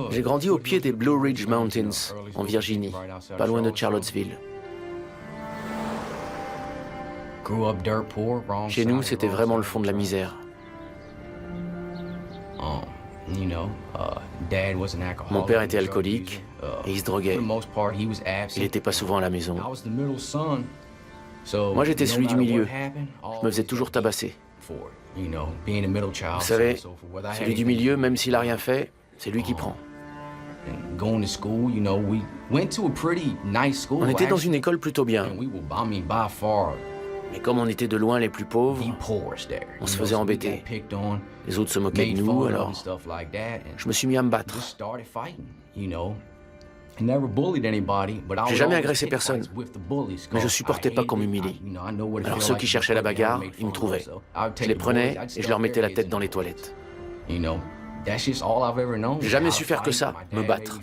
J'ai grandi au pied des Blue Ridge Mountains, en Virginie, pas loin de Charlottesville. Chez nous, c'était vraiment le fond de la misère. Mon père était alcoolique et il se droguait. Il n'était pas souvent à la maison. Moi, j'étais celui du milieu. Je me faisais toujours tabasser. Vous savez, celui du milieu, même s'il n'a rien fait, c'est lui qui prend. On était dans une école plutôt bien. Mais comme on était de loin les plus pauvres, on se faisait embêter. Les autres se moquaient de nous, alors je me suis mis à me battre. J'ai jamais agressé personne, mais je supportais pas qu'on m'humilie. Alors ceux qui cherchaient la bagarre, ils me trouvaient. Je les prenais et je leur mettais la tête dans les toilettes. J'ai jamais su faire que ça, me battre.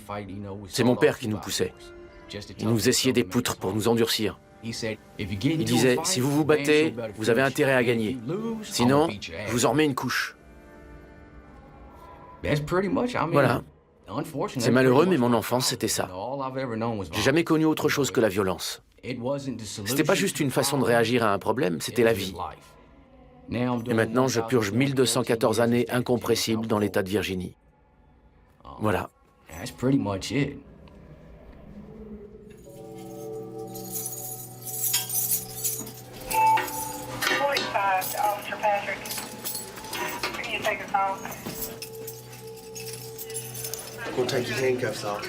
C'est mon père qui nous poussait. Il nous faisait scier des poutres pour nous endurcir. Il disait, si vous vous battez, vous avez intérêt à gagner. Sinon, je vous en remets une couche. Voilà. C'est malheureux, mais mon enfance, c'était ça. J'ai jamais connu autre chose que la violence. C'était pas juste une façon de réagir à un problème, c'était la vie. Et maintenant, je purge 1214 années incompressibles dans l'État de Virginie. Voilà. Officer Patrick, can you take a call? We'll take your handcuffs off.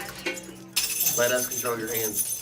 Let us control your hands.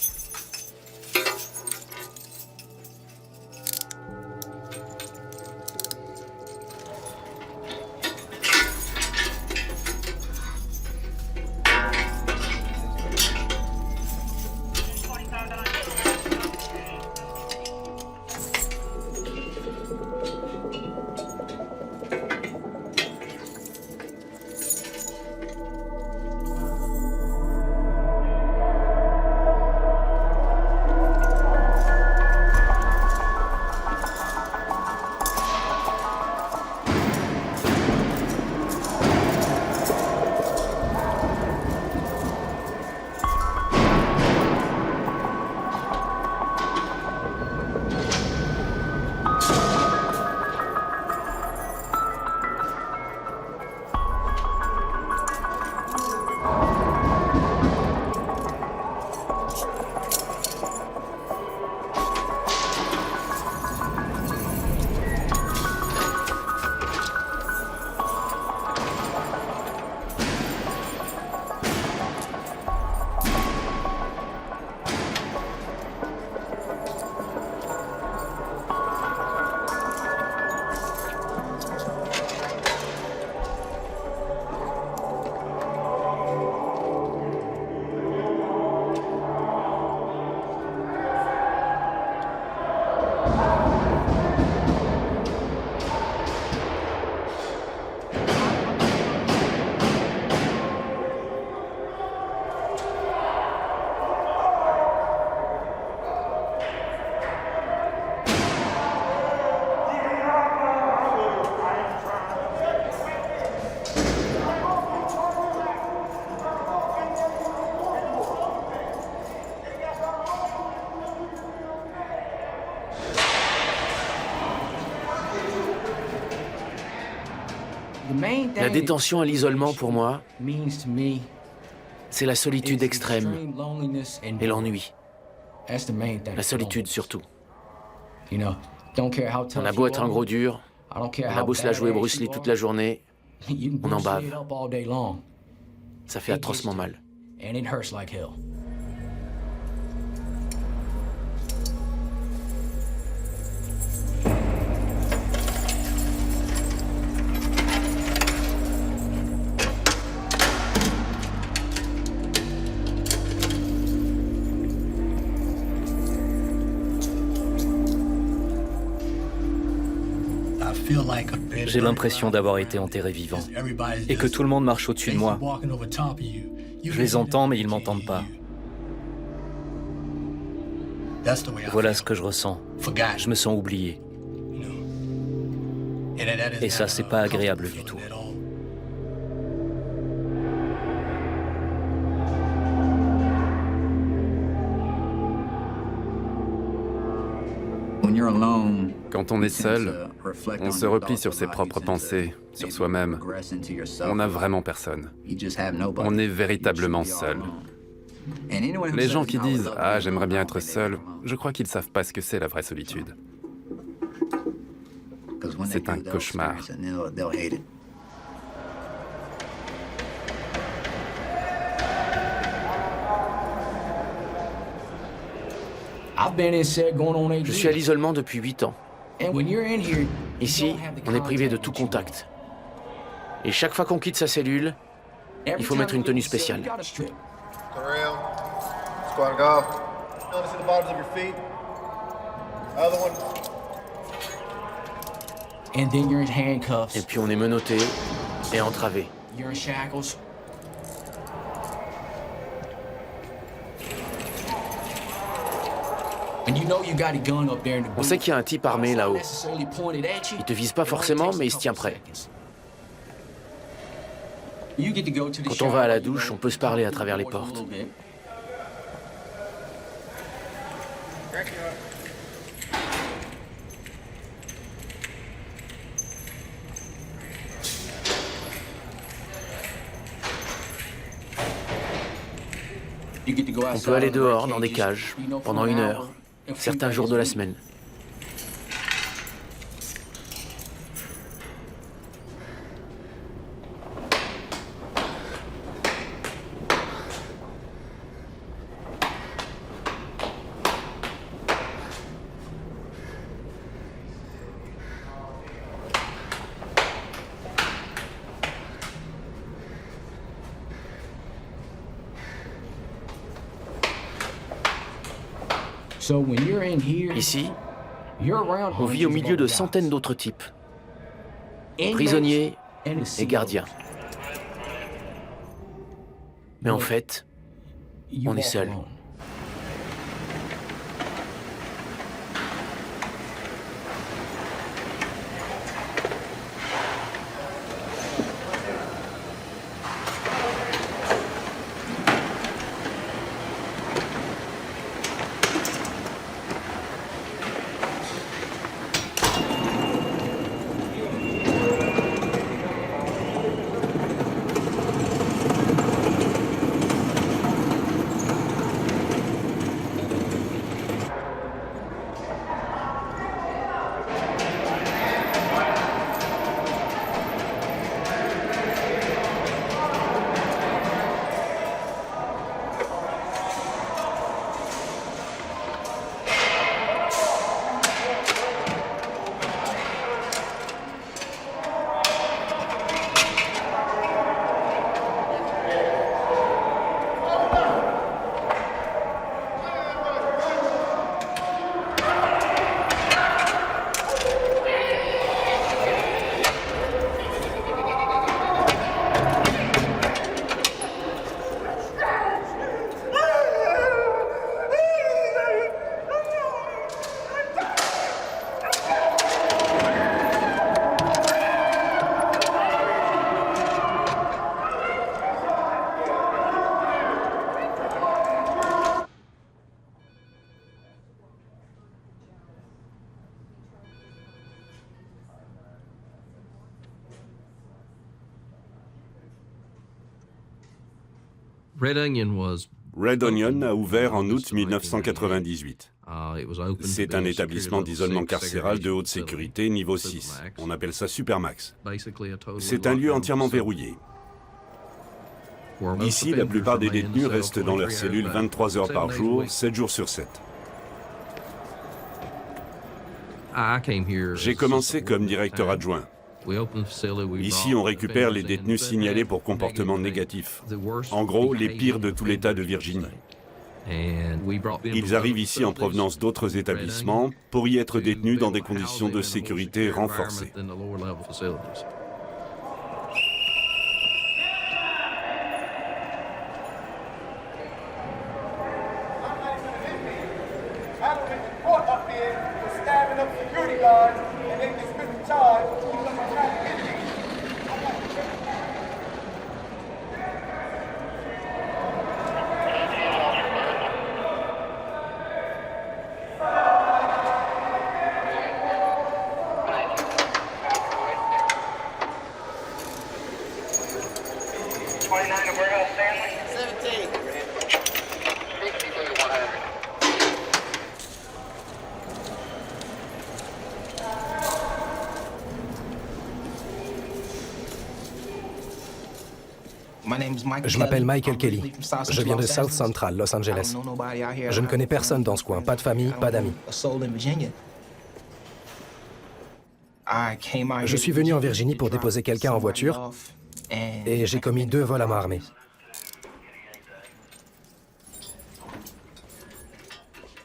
La détention et l'isolement, pour moi, c'est la solitude extrême et l'ennui. La solitude, surtout. On a beau être un gros dur, on a beau se la jouer Bruce Lee toute la journée, on en bave. Ça fait atrocement mal. J'ai l'impression d'avoir été enterré vivant et que tout le monde marche au-dessus de moi. Je les entends, mais ils ne m'entendent pas. Voilà ce que je ressens. Je me sens oublié. Et ça, c'est pas agréable du tout. Quand on est seul, on se replie sur ses propres pensées, sur soi-même. On n'a vraiment personne. On est véritablement seul. Les gens qui disent « Ah, j'aimerais bien être seul », je crois qu'ils ne savent pas ce que c'est la vraie solitude. C'est un cauchemar. Je suis à l'isolement depuis 8 ans. Ici, on est privé de tout contact. Et chaque fois qu'on quitte sa cellule, il faut mettre une tenue spéciale. Et puis on est menotté et entravé. On sait qu'il y a un type armé là-haut. Il te vise pas forcément, mais il se tient prêt. Quand on va à la douche, on peut se parler à travers les portes. On peut aller dehors, dans des cages, pendant 1 heure, certains jours de la semaine. Ici, on vit au milieu de centaines d'autres types, prisonniers et gardiens. Mais en fait, on est seul. Red Onion a ouvert en août 1998. C'est un établissement d'isolement carcéral de haute sécurité niveau 6. On appelle ça Supermax. C'est un lieu entièrement verrouillé. Ici, la plupart des détenus restent dans leur cellule 23 heures par jour, 7 jours sur 7. J'ai commencé comme directeur adjoint. Ici, on récupère les détenus signalés pour comportement négatif. En gros, les pires de tout l'État de Virginie. Ils arrivent ici en provenance d'autres établissements pour y être détenus dans des conditions de sécurité renforcées. Je m'appelle Michael Kelly. Je viens de South Central, Los Angeles. Je ne connais personne dans ce coin, pas de famille, pas d'amis. Je suis venu en Virginie pour déposer quelqu'un en voiture et j'ai commis 2 vols à main armée.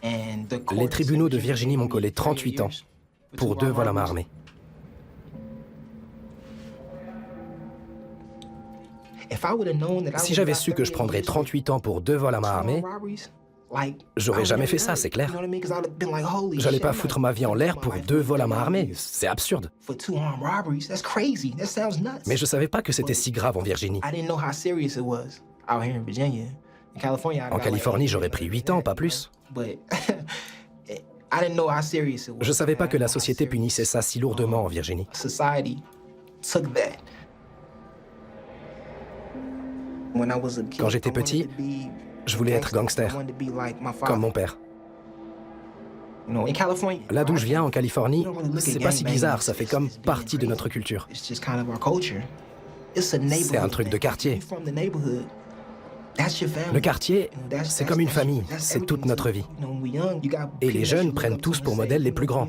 Les tribunaux de Virginie m'ont collé 38 ans pour 2 vols à main armée. Si j'avais su que je prendrais 38 ans pour 2 vols à main armée, j'aurais jamais fait ça, c'est clair. J'allais pas foutre ma vie en l'air pour 2 vols à main armée, c'est absurde. Mais je savais pas que c'était si grave en Virginie. En Californie, j'aurais pris 8 ans, pas plus. Je savais pas que la société punissait ça si lourdement en Virginie. Quand j'étais petit, je voulais être gangster, comme mon père. Là d'où je viens, en Californie, c'est pas si bizarre, ça fait comme partie de notre culture. C'est un truc de quartier. Le quartier, c'est comme une famille, c'est toute notre vie. Et les jeunes prennent tous pour modèle les plus grands.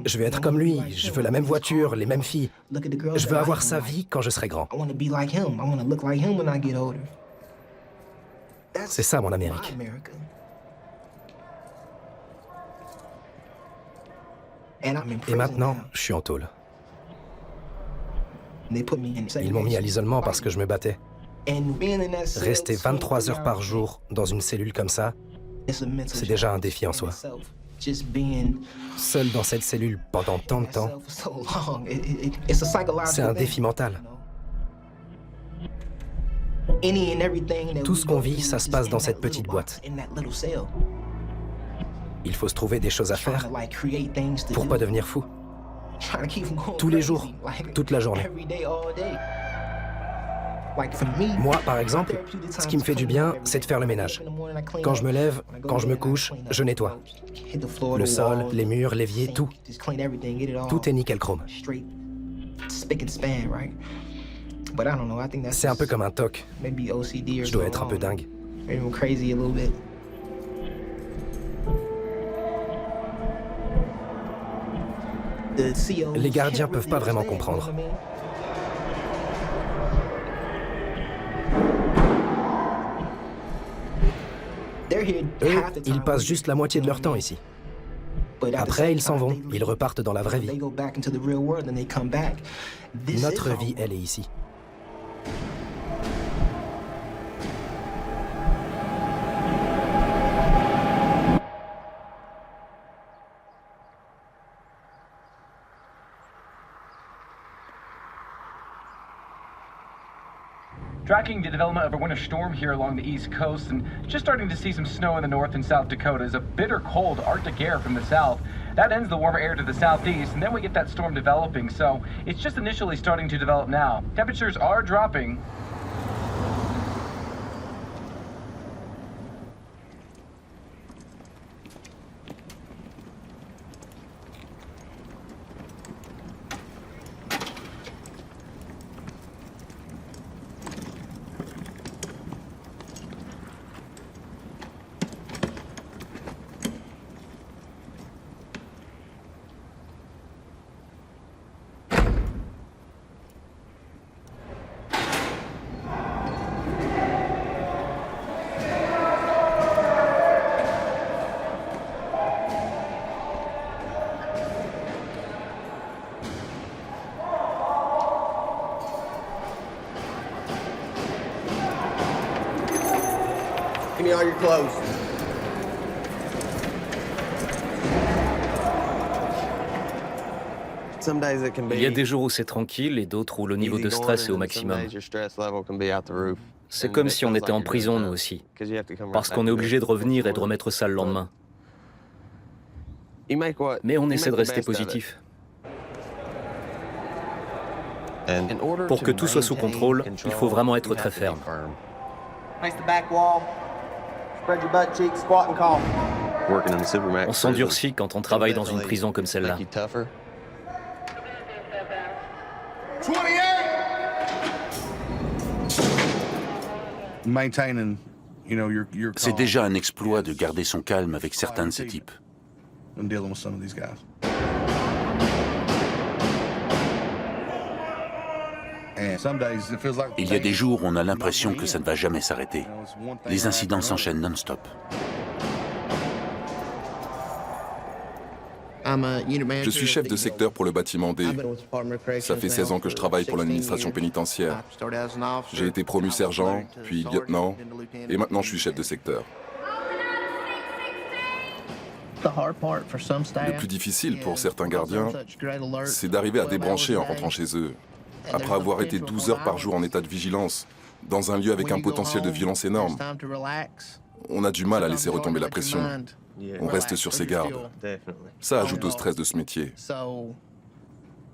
Je veux être comme lui, je veux la même voiture, les mêmes filles. Je veux avoir sa vie quand je serai grand. C'est ça mon Amérique. Et maintenant, je suis en tôle. Ils m'ont mis à l'isolement parce que je me battais. Rester 23 heures par jour dans une cellule comme ça, c'est déjà un défi en soi. Seul dans cette cellule pendant tant de temps, c'est un défi mental. Tout ce qu'on vit, ça se passe dans cette petite boîte. Il faut se trouver des choses à faire pour pas devenir fou. Tous les jours, toute la journée. Moi, par exemple, ce qui me fait du bien, c'est de faire le ménage. Quand je me lève, quand je me couche, je nettoie. Le sol, les murs, l'évier, tout. Tout est nickel chrome. C'est un peu comme un TOC. Je dois être un peu dingue. Les gardiens peuvent pas vraiment comprendre. Eux, ils passent juste la moitié de leur temps ici. Après, ils s'en vont, ils repartent dans la vraie vie. Notre vie, elle est ici. Tracking the development of a winter storm here along the east coast and just starting to see some snow in the North and South Dakotas, a bitter cold Arctic air from the south. That ends the warmer air to the southeast, and then we get that storm developing, so it's just initially starting to develop now. Temperatures are dropping. Give me all your clothes. Il y a des jours où c'est tranquille et d'autres où le niveau de stress est au maximum. C'est comme si on était en prison, nous aussi, parce qu'on est obligé de revenir et de remettre ça le lendemain. Mais on essaie de rester positif. Pour que tout soit sous contrôle, il faut vraiment être très ferme. On s'endurcit quand on travaille dans une prison comme celle-là. C'est déjà un exploit de garder son calme avec certains de ces types. Il y a des jours où on a l'impression que ça ne va jamais s'arrêter. Les incidents s'enchaînent non-stop. Je suis chef de secteur pour le bâtiment D. Ça fait 16 ans que je travaille pour l'administration pénitentiaire. J'ai été promu sergent, puis lieutenant, et maintenant je suis chef de secteur. Le plus difficile pour certains gardiens, c'est d'arriver à débrancher en rentrant chez eux. Après avoir été 12 heures par jour en état de vigilance, dans un lieu avec un potentiel de violence énorme, on a du mal à laisser retomber la pression. On reste sur ses gardes. Ça ajoute au stress de ce métier.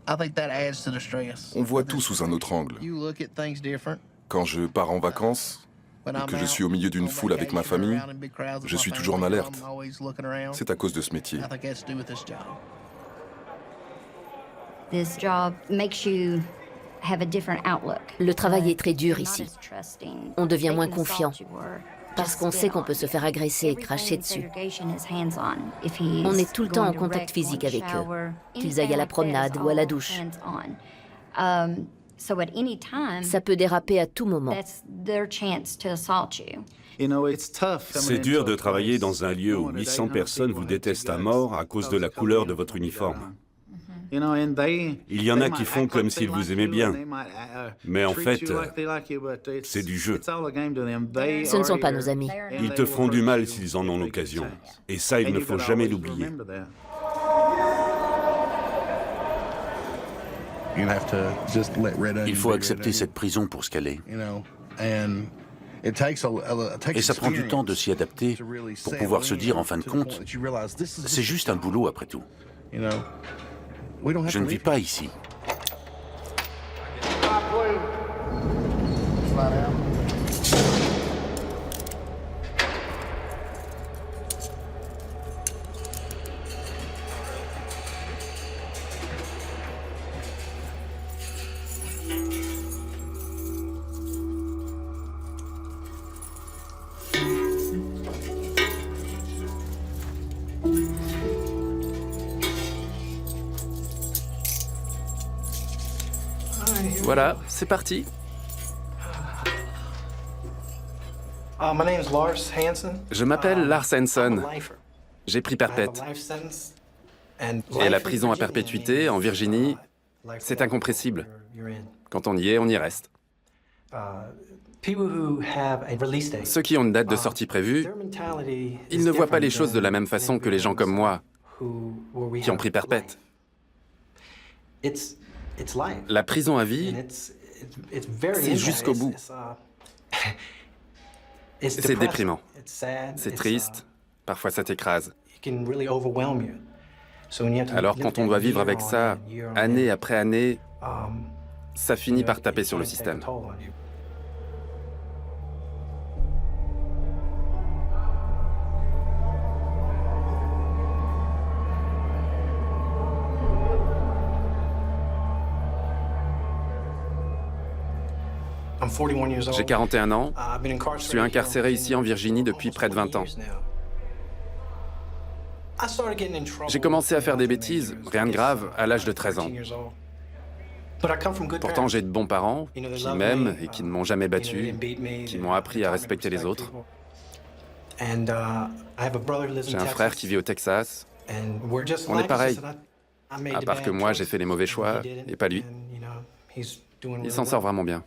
On voit tout sous un autre angle. Quand je pars en vacances, ou que je suis au milieu d'une foule avec ma famille, je suis toujours en alerte. C'est à cause de ce métier. Le travail est très dur ici. On devient moins confiant parce qu'on sait qu'on peut se faire agresser, cracher dessus. On est tout le temps en contact physique avec eux, qu'ils aillent à la promenade ou à la douche. Ça peut déraper à tout moment. C'est dur de travailler dans un lieu où 800 personnes vous détestent à mort à cause de la couleur de votre uniforme. Il y en a qui font comme s'ils vous aimaient bien, mais en fait, c'est du jeu. Ce ne sont pas nos amis. Ils te feront du mal s'ils en ont l'occasion, et ça, il ne faut jamais l'oublier. Il faut accepter cette prison pour ce qu'elle est. Et ça prend du temps de s'y adapter pour pouvoir se dire, en fin de compte, c'est juste un boulot après tout. Je ne vis pas ici. Voilà, c'est parti. Je m'appelle Lars Hansen. J'ai pris perpète. Et la prison à perpétuité, en Virginie, c'est incompressible. Quand on y est, on y reste. Ceux qui ont une date de sortie prévue, ils ne voient pas les choses de la même façon que les gens comme moi, qui ont pris perpète. La prison à vie, c'est jusqu'au bout. C'est déprimant. C'est triste. Parfois, ça t'écrase. Alors, quand on doit vivre avec ça, année après année, ça finit par taper sur le système. J'ai 41 ans, je suis incarcéré ici en Virginie depuis près de 20 ans. J'ai commencé à faire des bêtises, rien de grave, à l'âge de 13 ans. Pourtant, j'ai de bons parents qui m'aiment et qui ne m'ont jamais battu, qui m'ont appris à respecter les autres. J'ai un frère qui vit au Texas. On est pareil, à part que moi, j'ai fait les mauvais choix, et pas lui. Il s'en sort vraiment bien.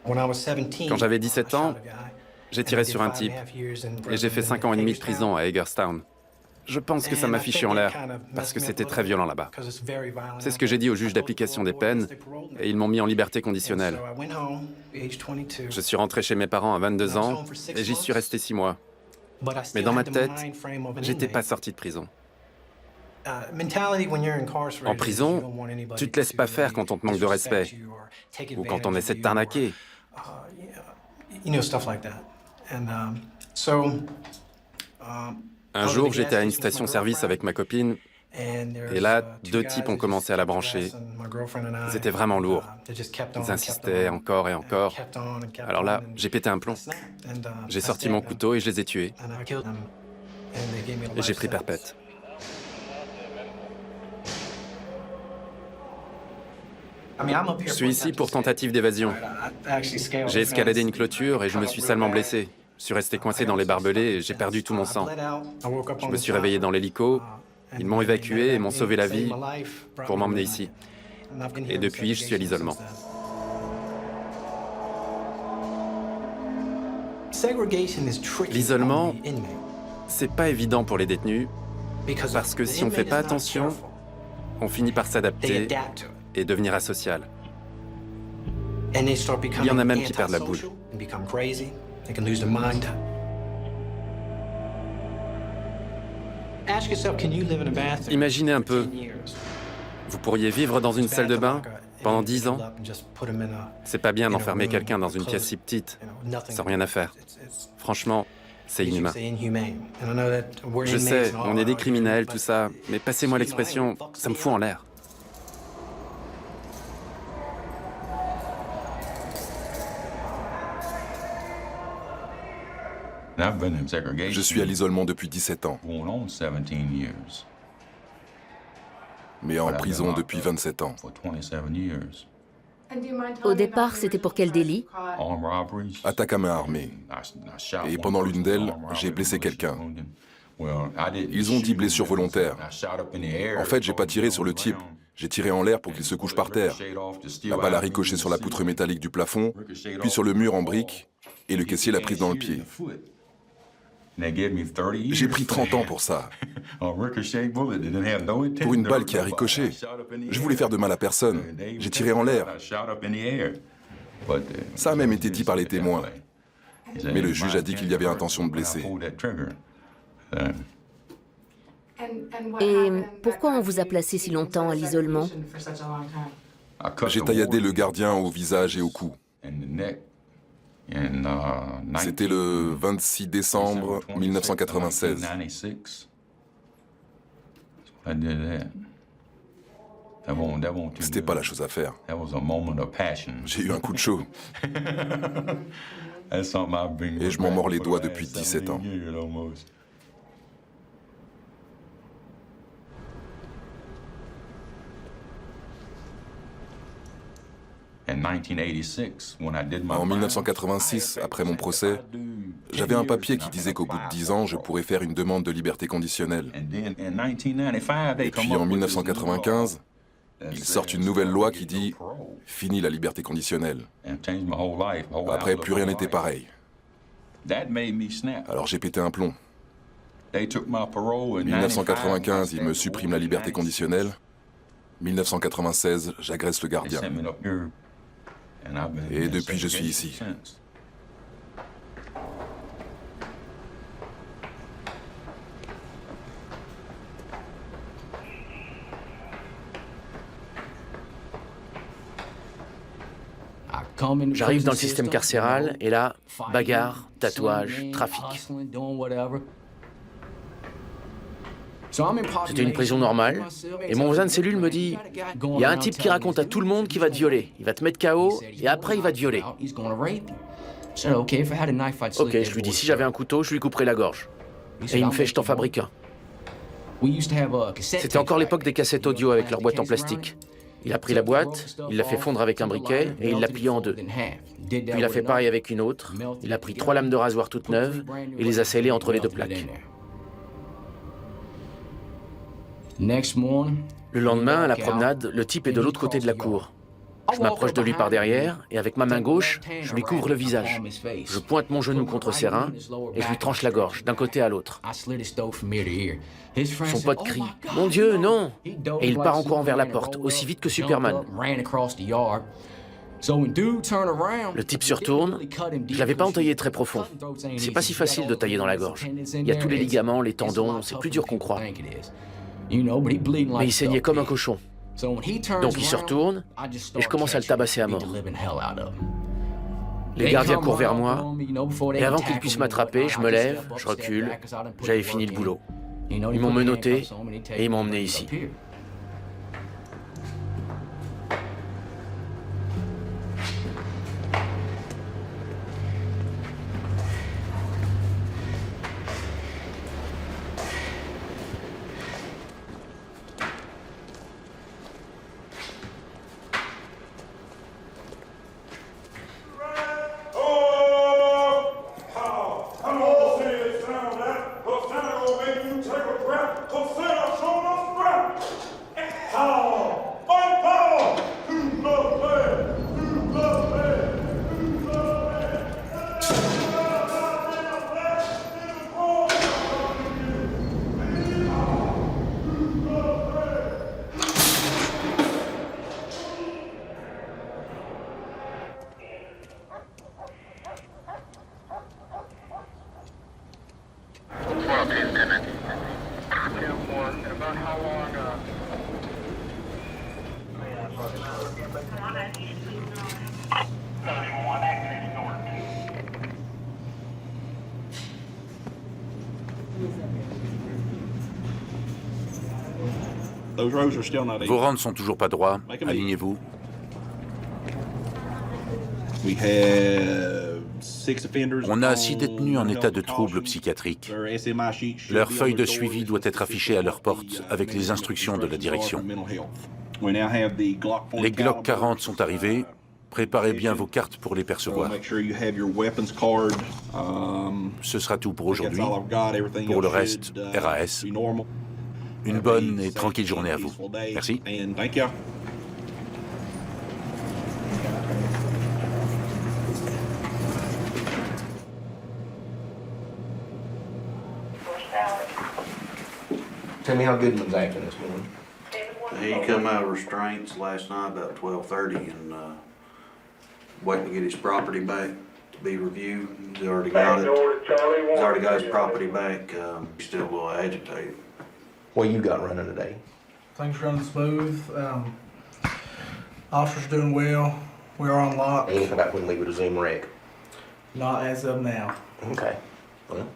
Quand j'avais 17 ans, j'ai tiré sur un type et j'ai fait 5 ans et demi de prison à Hagerstown. Je pense que ça m'a fichu en l'air parce que c'était très violent là-bas. C'est ce que j'ai dit au juge d'application des peines et ils m'ont mis en liberté conditionnelle. Je suis rentré chez mes parents à 22 ans et j'y suis resté 6 mois. Mais dans ma tête, j'étais pas sorti de prison. En prison, tu te laisses pas faire quand on te manque de respect ou quand on essaie de t'arnaquer. Un jour, j'étais à une station-service avec ma copine Et là, 2 types ont commencé à la brancher. Ils étaient vraiment lourds. Ils insistaient encore et encore. Alors là, j'ai pété un plomb. J'ai sorti mon couteau et je les ai tués. Et j'ai pris perpète. Je suis ici pour tentative d'évasion. J'ai escaladé une clôture et je me suis salement blessé. Je suis resté coincé dans les barbelés et j'ai perdu tout mon sang. Je me suis réveillé dans l'hélico, ils m'ont évacué et m'ont sauvé la vie pour m'emmener ici. Et depuis, je suis à l'isolement. L'isolement, c'est pas évident pour les détenus, parce que si on fait pas attention, on finit par s'adapter et devenir asocial. Il y en a même qui perdent la boule. Imaginez un peu, vous pourriez vivre dans une salle de bain pendant 10 ans. C'est pas bien d'enfermer quelqu'un dans une pièce si petite, sans rien à faire. Franchement, c'est inhumain. Je sais, on est des criminels, tout ça, mais passez-moi l'expression, ça me fout en l'air. Je suis à l'isolement depuis 17 ans, mais en prison depuis 27 ans. Au départ, c'était pour quel délit? Attaque à main armée. Et pendant l'une d'elles, j'ai blessé quelqu'un. Ils ont dit blessure volontaire. En fait, j'ai pas tiré sur le type. J'ai tiré en l'air pour qu'il se couche par terre. La balle a ricoché sur la poutre métallique du plafond, puis sur le mur en briques, et le caissier l'a prise dans le pied. J'ai pris 30 ans pour ça. Pour une balle qui a ricoché. Je voulais faire de mal à personne. J'ai tiré en l'air. Ça a même été dit par les témoins. Mais le juge a dit qu'il y avait intention de blesser. Et pourquoi on vous a placé si longtemps à l'isolement? J'ai tailladé le gardien au visage et au cou. C'était le 26 décembre 1996. C'était pas la chose à faire. J'ai eu un coup de chaud. Et je m'en mords les doigts depuis 17 ans. En 1986, après mon procès, j'avais un papier qui disait qu'au bout de 10 ans, je pourrais faire une demande de liberté conditionnelle. Et puis en 1995, ils sortent une nouvelle loi qui dit « Fini la liberté conditionnelle ». Après, plus rien n'était pareil. Alors j'ai pété un plomb. En 1995, ils me suppriment la liberté conditionnelle. 1996, j'agresse le gardien. Et depuis, je suis ici. J'arrive dans le système carcéral et là, bagarre, tatouage, trafic. C'était une prison normale, et mon voisin de cellule me dit « Il y a un type qui raconte à tout le monde qu'il va te violer. Il va te mettre KO, et après il va te violer. » Ok, je lui dis « Si j'avais un couteau, je lui couperais la gorge. » Et il me fait « Je t'en fabrique un. » C'était encore l'époque des cassettes audio avec leur boîte en plastique. Il a pris la boîte, il l'a fait fondre avec un briquet, et il l'a pliée en deux. Puis il a fait pareil avec une autre. Il a pris 3 lames de rasoir toutes neuves, et les a scellées entre les 2 plaques. Le lendemain, à la promenade, le type est de l'autre côté de la cour. Je m'approche de lui par derrière et avec ma main gauche, je lui couvre le visage. Je pointe mon genou contre ses reins et je lui tranche la gorge d'un côté à l'autre. Son pote crie « Mon Dieu, non !» et il part en courant vers la porte, aussi vite que Superman. Le type se retourne. Je l'avais pas entaillé très profond. C'est pas si facile de tailler dans la gorge. Il y a tous les ligaments, les tendons, c'est plus dur qu'on croit. Mais il saignait comme un cochon. Donc il se retourne et je commence à le tabasser à mort. Les gardiens courent vers moi et avant qu'ils puissent m'attraper, je me lève, je recule. J'avais fini le boulot. Ils m'ont menotté et ils m'ont emmené ici. Vos rangs ne sont toujours pas droits. Alignez-vous. On a 6 détenus en état de trouble psychiatrique. Leur feuille de suivi doit être affichée à leur porte avec les instructions de la direction. Les Glock 40 sont arrivés. Préparez bien vos cartes pour les percevoir. Ce sera tout pour aujourd'hui. Pour le reste, RAS. Une bonne et tranquille journée à vous. Merci. Tell me how Goodman's acting this morning. He come out of restraints last night about 12:30 and waiting to get his property back to be reviewed. He's already got it. He's already got his property back. He's still a little agitated. What you got running today? Things running smooth. Officers doing well. We're on lock. Anything about when we would resume rec? Not as of now. Okay. Well.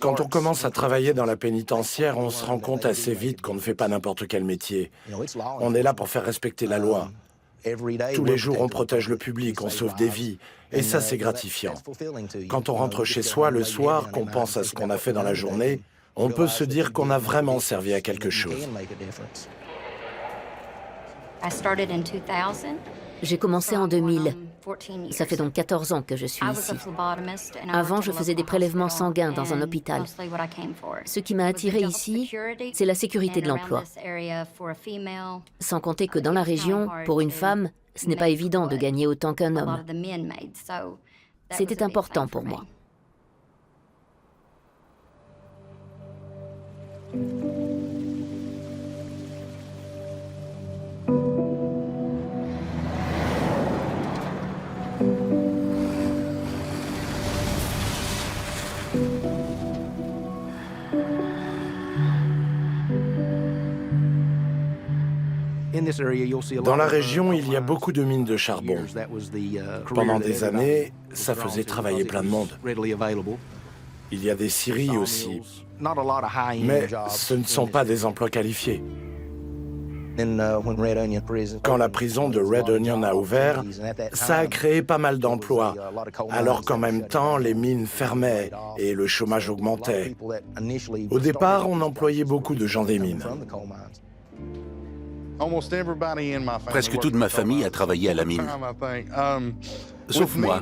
Quand on commence à travailler dans la pénitentiaire, on se rend compte assez vite qu'on ne fait pas n'importe quel métier. On est là pour faire respecter la loi. Tous les jours, on protège le public, on sauve des vies. Et ça, c'est gratifiant. Quand on rentre chez soi le soir, qu'on pense à ce qu'on a fait dans la journée, on peut se dire qu'on a vraiment servi à quelque chose. J'ai commencé en 2000. Ça fait donc 14 ans que je suis ici. Avant, je faisais des prélèvements sanguins dans un hôpital. Ce qui m'a attiré ici, c'est la sécurité de l'emploi. Sans compter que dans la région, pour une femme, ce n'est pas évident de gagner autant qu'un homme. C'était important pour moi. Dans la région, il y a beaucoup de mines de charbon. Pendant des années, ça faisait travailler plein de monde. Il y a des scieries aussi. Mais ce ne sont pas des emplois qualifiés. Quand la prison de Red Onion a ouvert, ça a créé pas mal d'emplois, alors qu'en même temps, les mines fermaient et le chômage augmentait. Au départ, on employait beaucoup de gens des mines. Presque toute ma famille a travaillé à la mine. Sauf moi.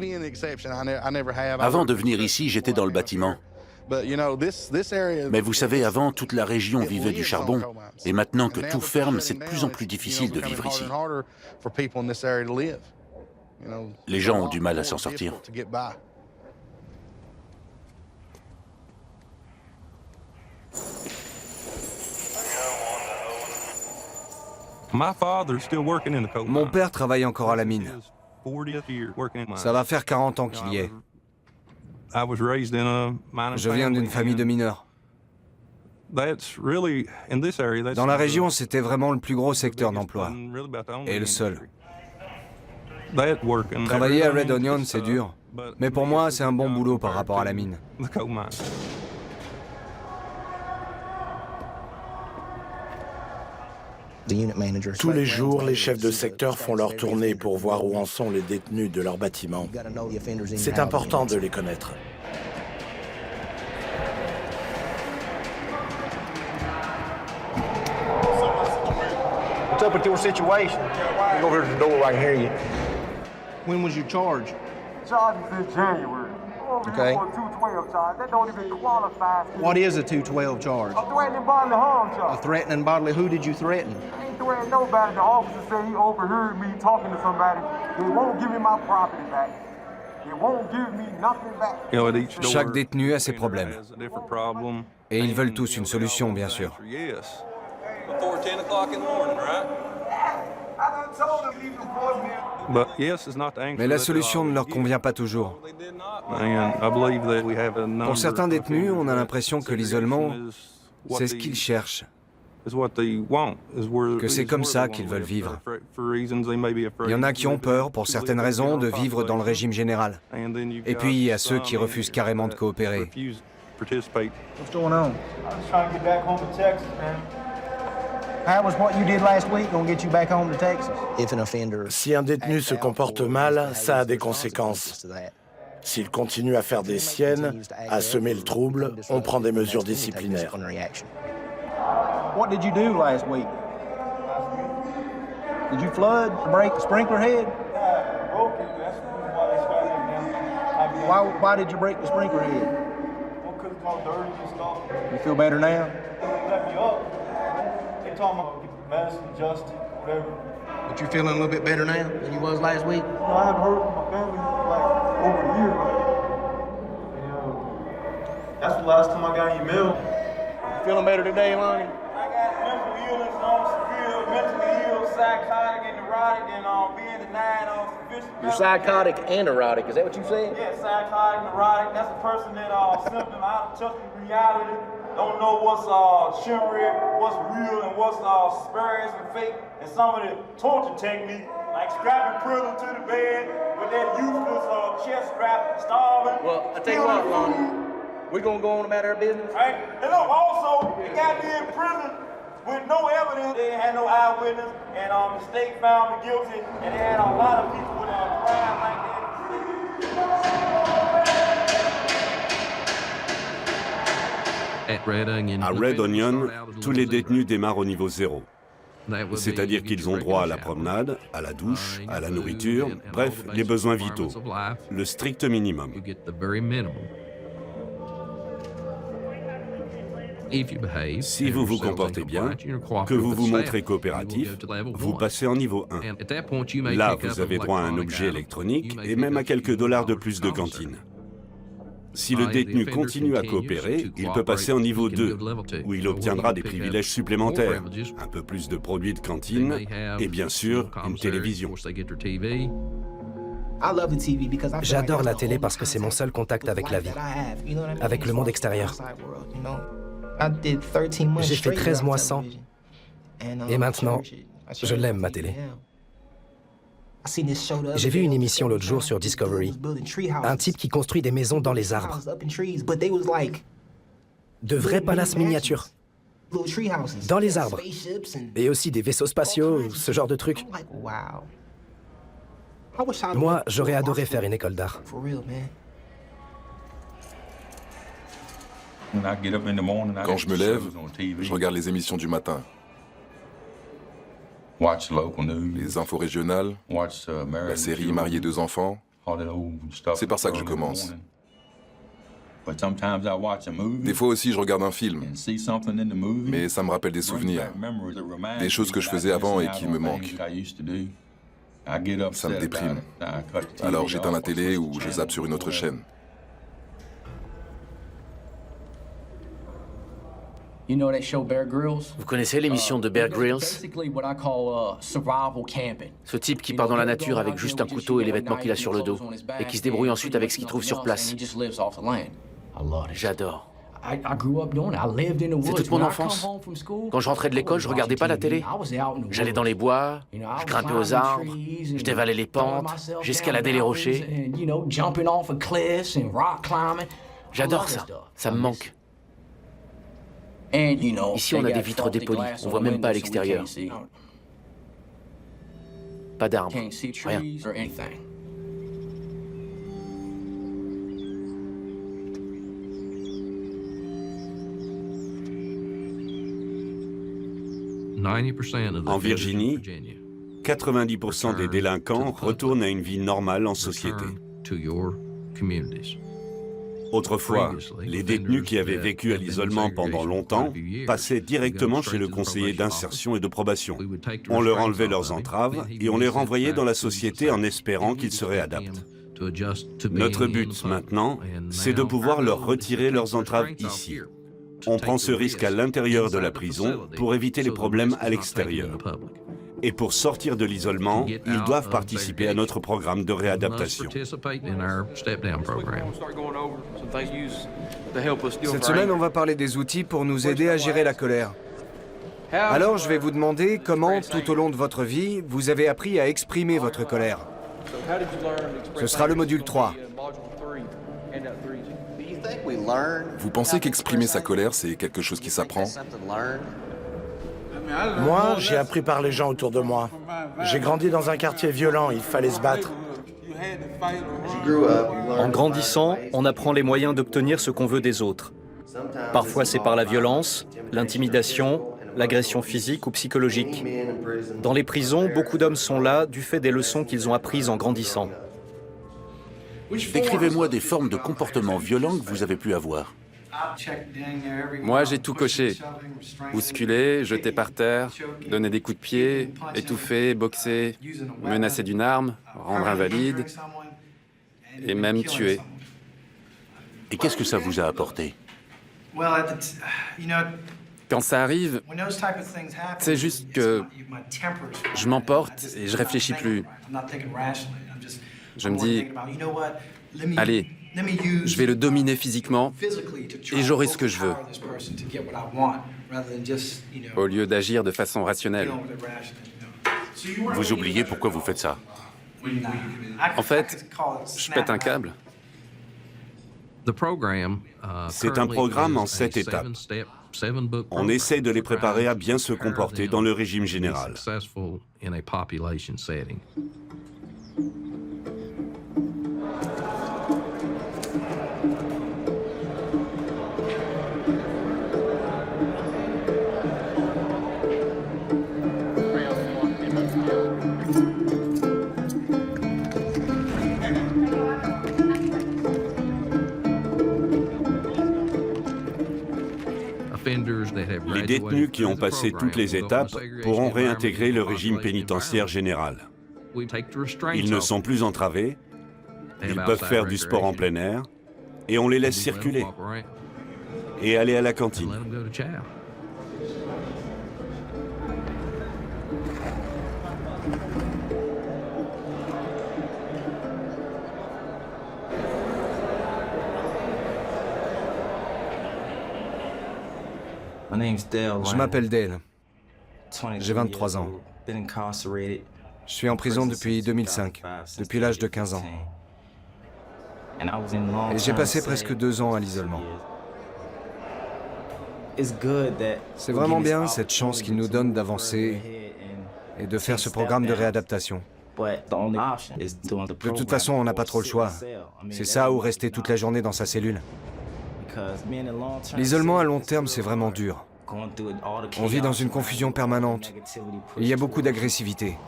Avant de venir ici, j'étais dans le bâtiment. Mais vous savez, avant, toute la région vivait du charbon. Et maintenant que tout ferme, c'est de plus en plus difficile de vivre ici. Les gens ont du mal à s'en sortir. Mon père travaille encore à la mine. Ça va faire 40 ans qu'il y est. Je viens d'une famille de mineurs. Dans la région, c'était vraiment le plus gros secteur d'emploi. Et le seul. Travailler à Red Onion, c'est dur. Mais pour moi, c'est un bon boulot par rapport à la mine. Tous les jours, les chefs de secteur font leur tournée pour voir où en sont les détenus de leur bâtiment. C'est important de les connaître. What's up with your situation? Go over to the door, I can hear you. When was your charge? Charge is in January. Okay. For a 212 charge. That don't even qualify. What is a 212 charge? A threatening bodily harm charge. A threatening bodily. Who did you threaten? I ain't threatening nobody. The officer said he overheard me talking to somebody. They won't give me my property back. They won't give me nothing back. Chaque détenu a ses problèmes. Et ils veulent tous une solution, bien sûr. Before 10 o'clock in the morning, right? I done told them leave the voicemail. Mais la solution ne leur convient pas toujours. Pour certains détenus, on a l'impression que l'isolement, c'est ce qu'ils cherchent. Que c'est comme ça qu'ils veulent vivre. Il y en a qui ont peur, pour certaines raisons, de vivre dans le régime général. Et puis, il y a ceux qui refusent carrément de coopérer. What's going on? I'm just trying to get back home to Texas, man. How was what you did last week gonna get you back home to Texas? Si un détenu se comporte mal, ça a des conséquences. S'il continue à faire des siennes, à semer le trouble, on prend des mesures disciplinaires. What did you do last week? Did you flood, break the sprinkler head? Yeah, broke it. That's why they started me down. Why did you break the sprinkler head? Well, because it's all dirty and stuff. You feel better now? They let me up. They told me to get the medicine adjusted, whatever. But you feeling a little bit better now than you was last week? You know, I haven't heard from my family like over a year. That's the last time I got any mail. You feeling better today, Lonnie? I got mental illness, severe, mentally ill, psychotic, and neurotic, and being denied sufficient. You're psychotic and neurotic, is that what you said? Yeah, psychotic, neurotic. That's a person that symptom out of touch with reality. Don't know what's chivalry, what's real, and what's spurious and fake. And some of the torture techniques, like strapping prisoners to the bed with that useless chest strap, starving. Well, I tell you what, Lonnie, we're gonna go on about our business. Right? And look, also, they got me in prison with no evidence. They had no eyewitness, and the state found me guilty, and they had a lot of people with crimes like that. À Red Onion, tous les détenus démarrent au niveau 0. C'est-à-dire qu'ils ont droit à la promenade, à la douche, à la nourriture, bref, les besoins vitaux, le strict minimum. Si vous vous comportez bien, que vous vous montrez coopératif, vous passez en niveau 1. Là, vous avez droit à un objet électronique et même à quelques dollars de plus de cantine. Si le détenu continue à coopérer, il peut passer en niveau 2, où il obtiendra des privilèges supplémentaires, un peu plus de produits de cantine et bien sûr une télévision. J'adore la télé parce que c'est mon seul contact avec la vie, avec le monde extérieur. J'ai fait 13 mois sans, et maintenant, je l'aime, ma télé. J'ai vu une émission l'autre jour sur Discovery. Un type qui construit des maisons dans les arbres. De vrais palaces miniatures. Dans les arbres. Et aussi des vaisseaux spatiaux, ce genre de trucs. Moi, j'aurais adoré faire une école d'art. Quand je me lève, je regarde les émissions du matin. Les infos régionales, la série Marié 2 enfants. C'est par ça que je commence. Des fois aussi, je regarde un film, mais ça me rappelle des souvenirs, des choses que je faisais avant et qui me manquent. Ça me déprime. Alors j'éteins la télé ou je zappe sur une autre chaîne. Vous connaissez l'émission de Bear Grylls? Ce type qui part dans la nature avec juste un couteau et les vêtements qu'il a sur le dos, et qui se débrouille ensuite avec ce qu'il trouve sur place. J'adore. C'est toute mon enfance. Quand je rentrais de l'école, je regardais pas la télé. J'allais dans les bois, je grimpais aux arbres, je dévalais les pentes, j'escaladais les rochers. J'adore ça. Ça me manque. Ici, on a des vitres dépolies, on voit même pas à l'extérieur. Pas d'arbres, rien. En Virginie, 90% des délinquants retournent à une vie normale en société. Autrefois, les détenus qui avaient vécu à l'isolement pendant longtemps passaient directement chez le conseiller d'insertion et de probation. On leur enlevait leurs entraves et on les renvoyait dans la société en espérant qu'ils se réadaptent. Notre but maintenant, c'est de pouvoir leur retirer leurs entraves ici. On prend ce risque à l'intérieur de la prison pour éviter les problèmes à l'extérieur. Et pour sortir de l'isolement, ils doivent participer à notre programme de réadaptation. Cette semaine, on va parler des outils pour nous aider à gérer la colère. Alors, je vais vous demander comment, tout au long de votre vie, vous avez appris à exprimer votre colère. Ce sera le module 3. Vous pensez qu'exprimer sa colère, c'est quelque chose qui s'apprend? Moi, j'ai appris par les gens autour de moi. J'ai grandi dans un quartier violent, il fallait se battre. En grandissant, on apprend les moyens d'obtenir ce qu'on veut des autres. Parfois, c'est par la violence, l'intimidation, l'agression physique ou psychologique. Dans les prisons, beaucoup d'hommes sont là du fait des leçons qu'ils ont apprises en grandissant. Décrivez-moi des formes de comportement violent que vous avez pu avoir. Moi, j'ai tout coché. Bousculer, jeter par terre, donner des coups de pied, étouffer, boxer, menacer d'une arme, rendre invalide et même tuer. Et qu'est-ce que ça vous a apporté? Quand ça arrive, c'est juste que je m'emporte et je réfléchis plus. Je me dis, allez, je vais le dominer physiquement et j'aurai ce que je veux, au lieu d'agir de façon rationnelle. Vous oubliez pourquoi vous faites ça? En fait, je pète un câble. C'est un programme en 7 étapes. On essaie de les préparer à bien se comporter dans le régime général. Les détenus qui ont passé toutes les étapes pourront réintégrer le régime pénitentiaire général. Ils ne sont plus entravés, ils peuvent faire du sport en plein air, et on les laisse circuler et aller à la cantine. Je m'appelle Dale. J'ai 23 ans. Je suis en prison depuis 2005, depuis l'âge de 15 ans. Et j'ai passé presque 2 ans à l'isolement. C'est vraiment bien cette chance qu'il nous donne d'avancer et de faire ce programme de réadaptation. De toute façon, on n'a pas trop le choix. C'est ça ou rester toute la journée dans sa cellule. L'isolement à long terme, c'est vraiment dur. On vit dans une confusion permanente. Il y a beaucoup d'agressivité.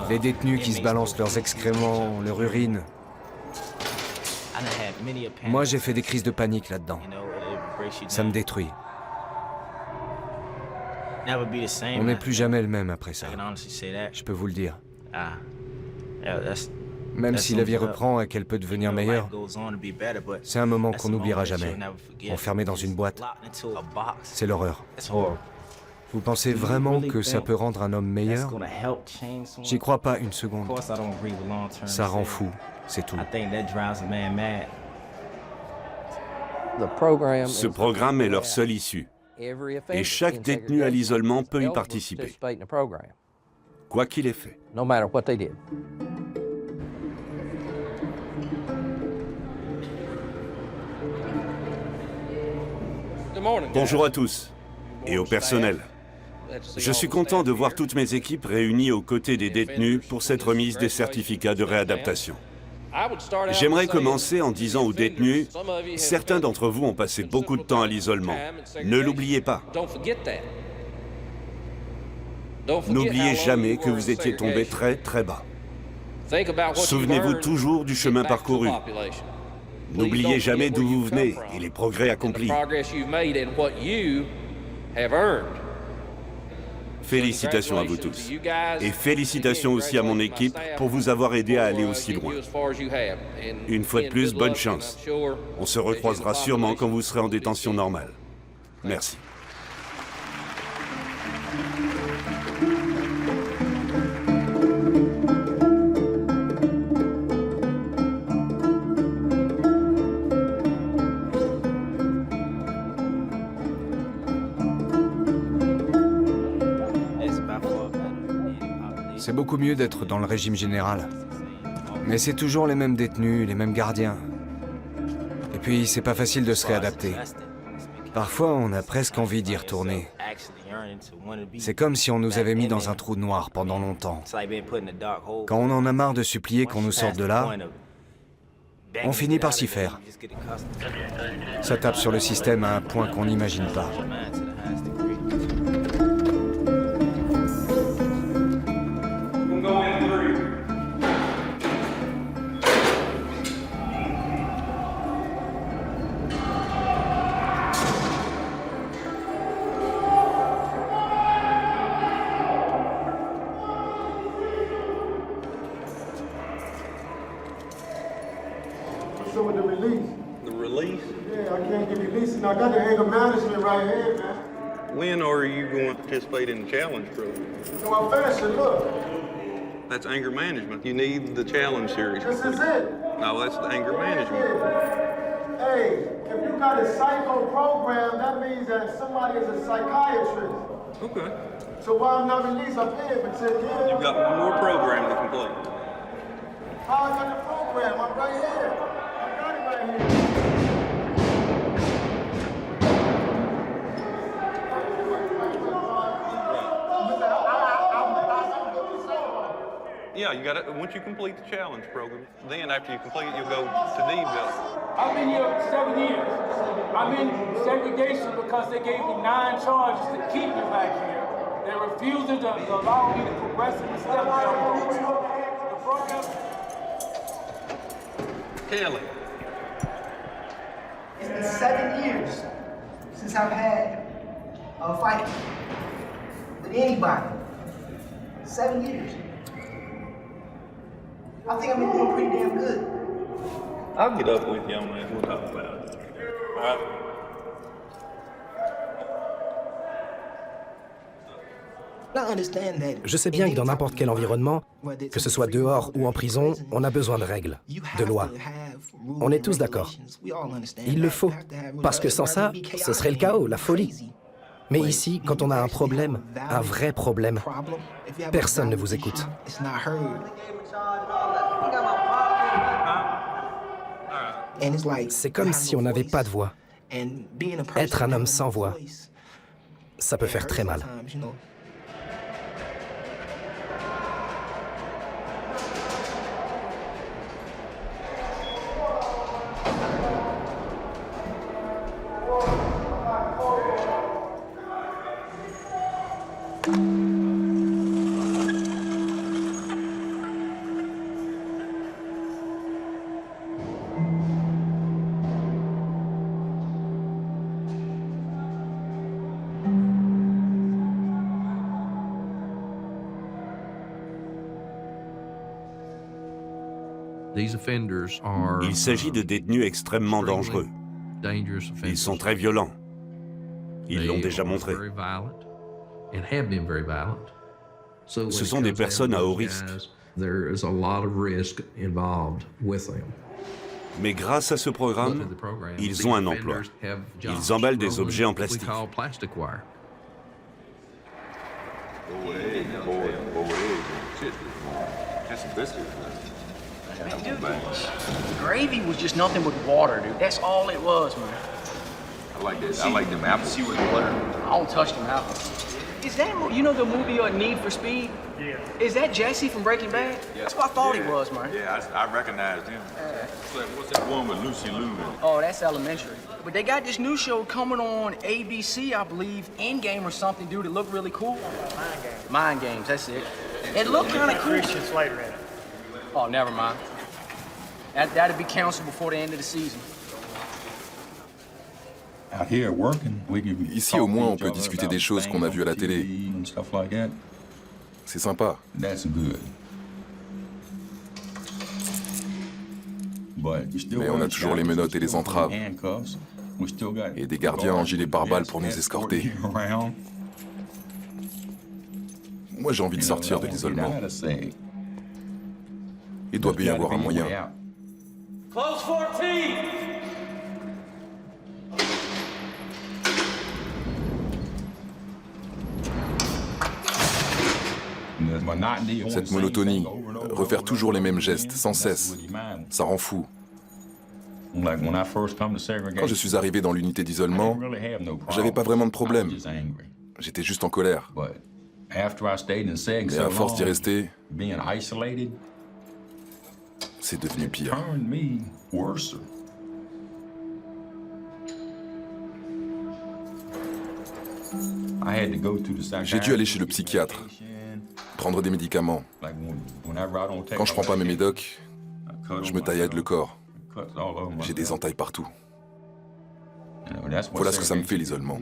Les détenus qui se balancent leurs excréments, leur urine. Moi, j'ai fait des crises de panique là-dedans. Ça me détruit. On n'est plus jamais le même après ça. Je peux vous le dire. Même si la vie reprend et qu'elle peut devenir meilleure, c'est un moment qu'on n'oubliera jamais. Enfermé dans une boîte, c'est l'horreur. Vous pensez vraiment que ça peut rendre un homme meilleur? J'y crois pas une seconde. Ça rend fou, c'est tout. Ce programme est leur seule issue. Et chaque détenu à l'isolement peut y participer, quoi qu'il ait fait. Bonjour à tous et au personnel. Je suis content de voir toutes mes équipes réunies aux côtés des détenus pour cette remise des certificats de réadaptation. J'aimerais commencer en disant aux détenus, certains d'entre vous ont passé beaucoup de temps à l'isolement. Ne l'oubliez pas. N'oubliez jamais que vous étiez tombé très très bas. Souvenez-vous toujours du chemin parcouru. N'oubliez jamais d'où vous venez et les progrès accomplis. Félicitations à vous tous. Et félicitations aussi à mon équipe pour vous avoir aidé à aller aussi loin. Une fois de plus, bonne chance. On se recroisera sûrement quand vous serez en détention normale. Merci. C'est beaucoup mieux d'être dans le régime général. Mais c'est toujours les mêmes détenus, les mêmes gardiens. Et puis, c'est pas facile de se réadapter. Parfois, on a presque envie d'y retourner. C'est comme si on nous avait mis dans un trou noir pendant longtemps. Quand on en a marre de supplier qu'on nous sorte de là, on finit par s'y faire. Ça tape sur le système à un point qu'on n'imagine pas. So with the release. The release? Yeah, I can't get released. And I got the anger management right here, man. When are you going to participate in the challenge program? So I'm finishing, look. That's anger management. You need the challenge series. This is it. No, that's the anger management. Yeah. Hey, if you got a psycho program, that means that somebody is a psychiatrist. Okay. So while I'm not released, I'm paying for 10 years. You've got one more program to complete. How I got the program? I'm right here. I got it right here. Yeah, you got it. Once you complete the challenge program, then after you complete it, you'll go to D-Bill. I've been here 7 years. I'm in segregation because they gave me 9 charges to keep me back here. They're refusing to allow me to progress in the step down. The program. Kelly. It's been 7 years since I've had a fight with anybody. 7 years. I think I've been doing pretty damn good. I'll get up with you on that. We'll talk about it. All right. Je sais bien que dans n'importe quel environnement, que ce soit dehors ou en prison, on a besoin de règles, de lois. On est tous d'accord. Il le faut, parce que sans ça, ce serait le chaos, la folie. Mais ici, quand on a un problème, un vrai problème, personne ne vous écoute. C'est comme si on n'avait pas de voix. Être un homme sans voix, ça peut faire très mal. Il s'agit de détenus extrêmement dangereux. Ils sont très violents. Ils l'ont déjà montré. Ce sont des personnes à haut risque. Mais grâce à ce programme, ils ont un emploi. Ils emballent des objets en plastique. Gravy was just nothing but water, dude. That's all it was, man. I like them apples. See where the butter. I don't touch them apples. Is that, you know the movie Need for Speed? Yeah. Is that Jesse from Breaking Bad? Yeah. That's what I thought he was, man. Yeah, I recognized him. What's that one with Lucy Liu? Oh, that's Elementary. But they got this new show coming on ABC, I believe, Endgame or something, dude. It looked really cool. Mind Games. Mind Games, that's it. It looked kind of cool. Christian Slater in it. Oh, never mind. That'd be canceled before the end of the season. Ici, au moins, on peut discuter des choses qu'on a vues à la télé. C'est sympa. Mais on a toujours les menottes et les entraves. Et des gardiens en gilet pare-balles pour nous escorter. Moi, j'ai envie de sortir de l'isolement. Il doit bien y avoir un moyen. Close 14! Cette monotonie, refaire toujours les mêmes gestes, sans cesse, ça rend fou. Quand je suis arrivé dans l'unité d'isolement, j'avais pas vraiment de problème. J'étais juste en colère. Mais à force d'y rester, c'est devenu pire. J'ai dû aller chez le psychiatre, prendre des médicaments. Quand je prends pas mes médocs, je me taillade le corps. J'ai des entailles partout. Voilà ce que ça me fait, l'isolement.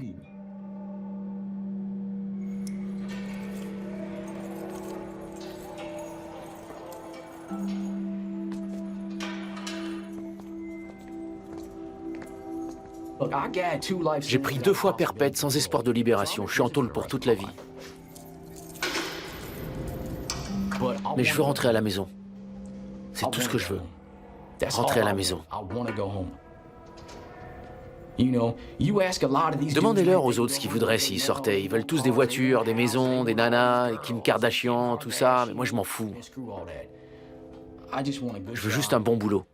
J'ai pris 2 fois perpète sans espoir de libération. Je suis en tôle pour toute la vie. Mais je veux rentrer à la maison. C'est tout ce que je veux. Rentrer à la maison. Demandez-leur aux autres ce qu'ils voudraient s'ils sortaient. Ils veulent tous des voitures, des maisons, des nanas, des Kim Kardashian, tout ça. Mais moi, je m'en fous. Je veux juste un bon boulot.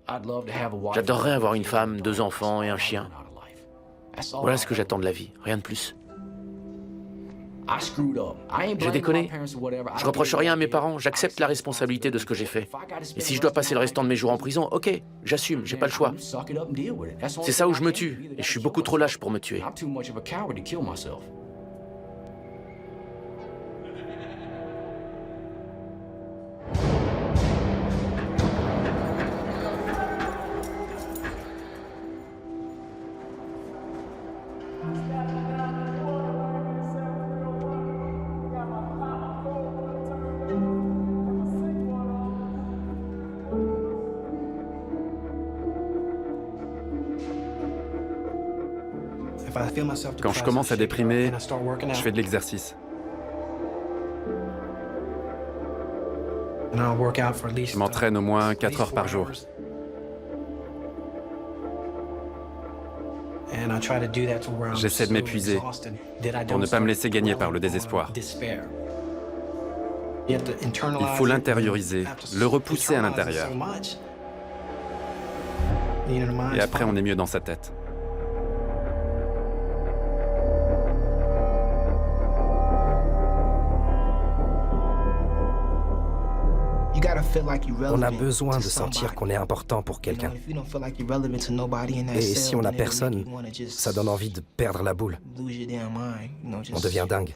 J'adorerais avoir une femme, 2 enfants et un chien. Voilà ce que j'attends de la vie, rien de plus. J'ai déconné. Je reproche rien à mes parents, j'accepte la responsabilité de ce que j'ai fait. Et si je dois passer le restant de mes jours en prison, ok, j'assume, j'ai pas le choix. C'est ça où je me tue, et je suis beaucoup trop lâche pour me tuer. Quand je commence à déprimer, je fais de l'exercice. Je m'entraîne au moins 4 heures par jour. J'essaie de m'épuiser pour ne pas me laisser gagner par le désespoir. Il faut l'intérioriser, le repousser à l'intérieur. Et après, on est mieux dans sa tête. On a besoin de sentir qu'on est important pour quelqu'un. Et si on n'a personne, ça donne envie de perdre la boule. On devient dingue.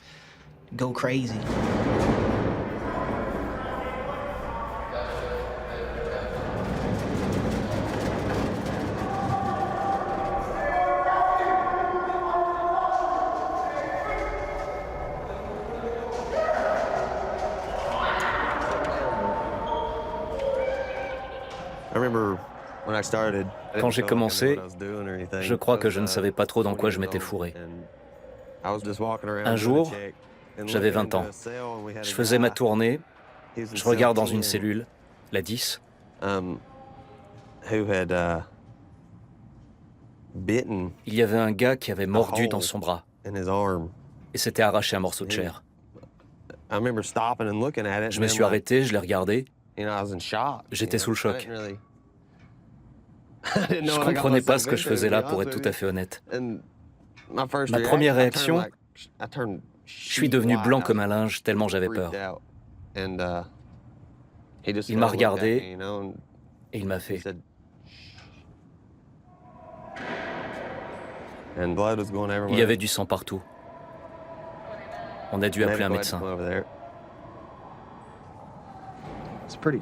Quand j'ai commencé, je crois que je ne savais pas trop dans quoi je m'étais fourré. Un jour, j'avais 20 ans. Je faisais ma tournée, je regarde dans une cellule, la 10. Il y avait un gars qui avait mordu dans son bras et s'était arraché un morceau de chair. Je me suis arrêté, je l'ai regardé. J'étais sous le choc. Je comprenais pas ce que je faisais là, pour être tout à fait honnête. Ma première réaction, je suis devenu blanc comme un linge tellement j'avais peur. Il m'a regardé et il m'a fait. Il y avait du sang partout. On a dû appeler un médecin.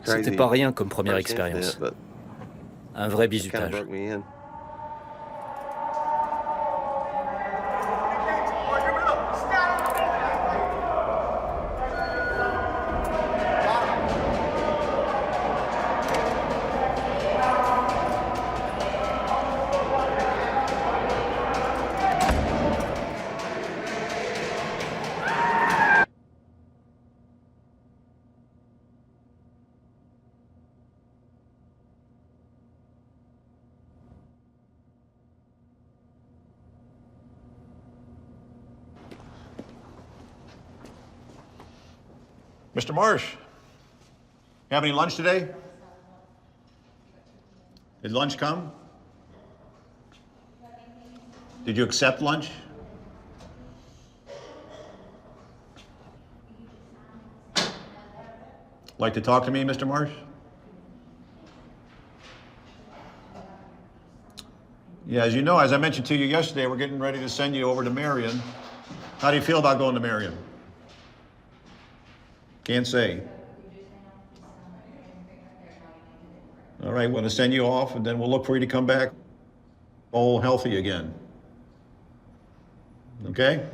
C'était pas rien comme première expérience. Un vrai bizutage. Mr. Marsh, you have any lunch today? Did lunch come? Did you accept lunch? Like to talk to me, Mr. Marsh? Yeah, as you know, as I mentioned to you yesterday, we're getting ready to send you over to Marion. How do you feel about going to Marion? Can't say. All right, we're going to send you off, and then we'll look for you to come back all healthy again. Okay?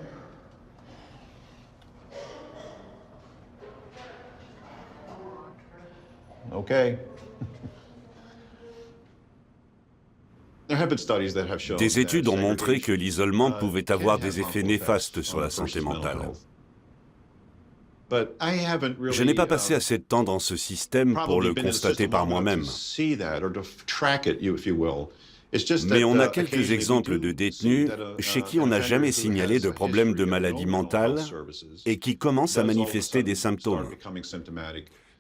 Okay. Des études ont montré que l'isolement pouvait avoir des effets néfastes sur la santé mentale. Je n'ai pas passé assez de temps dans ce système pour le constater par moi-même. Mais on a quelques exemples de détenus chez qui on n'a jamais signalé de problème de maladie mentale et qui commencent à manifester des symptômes.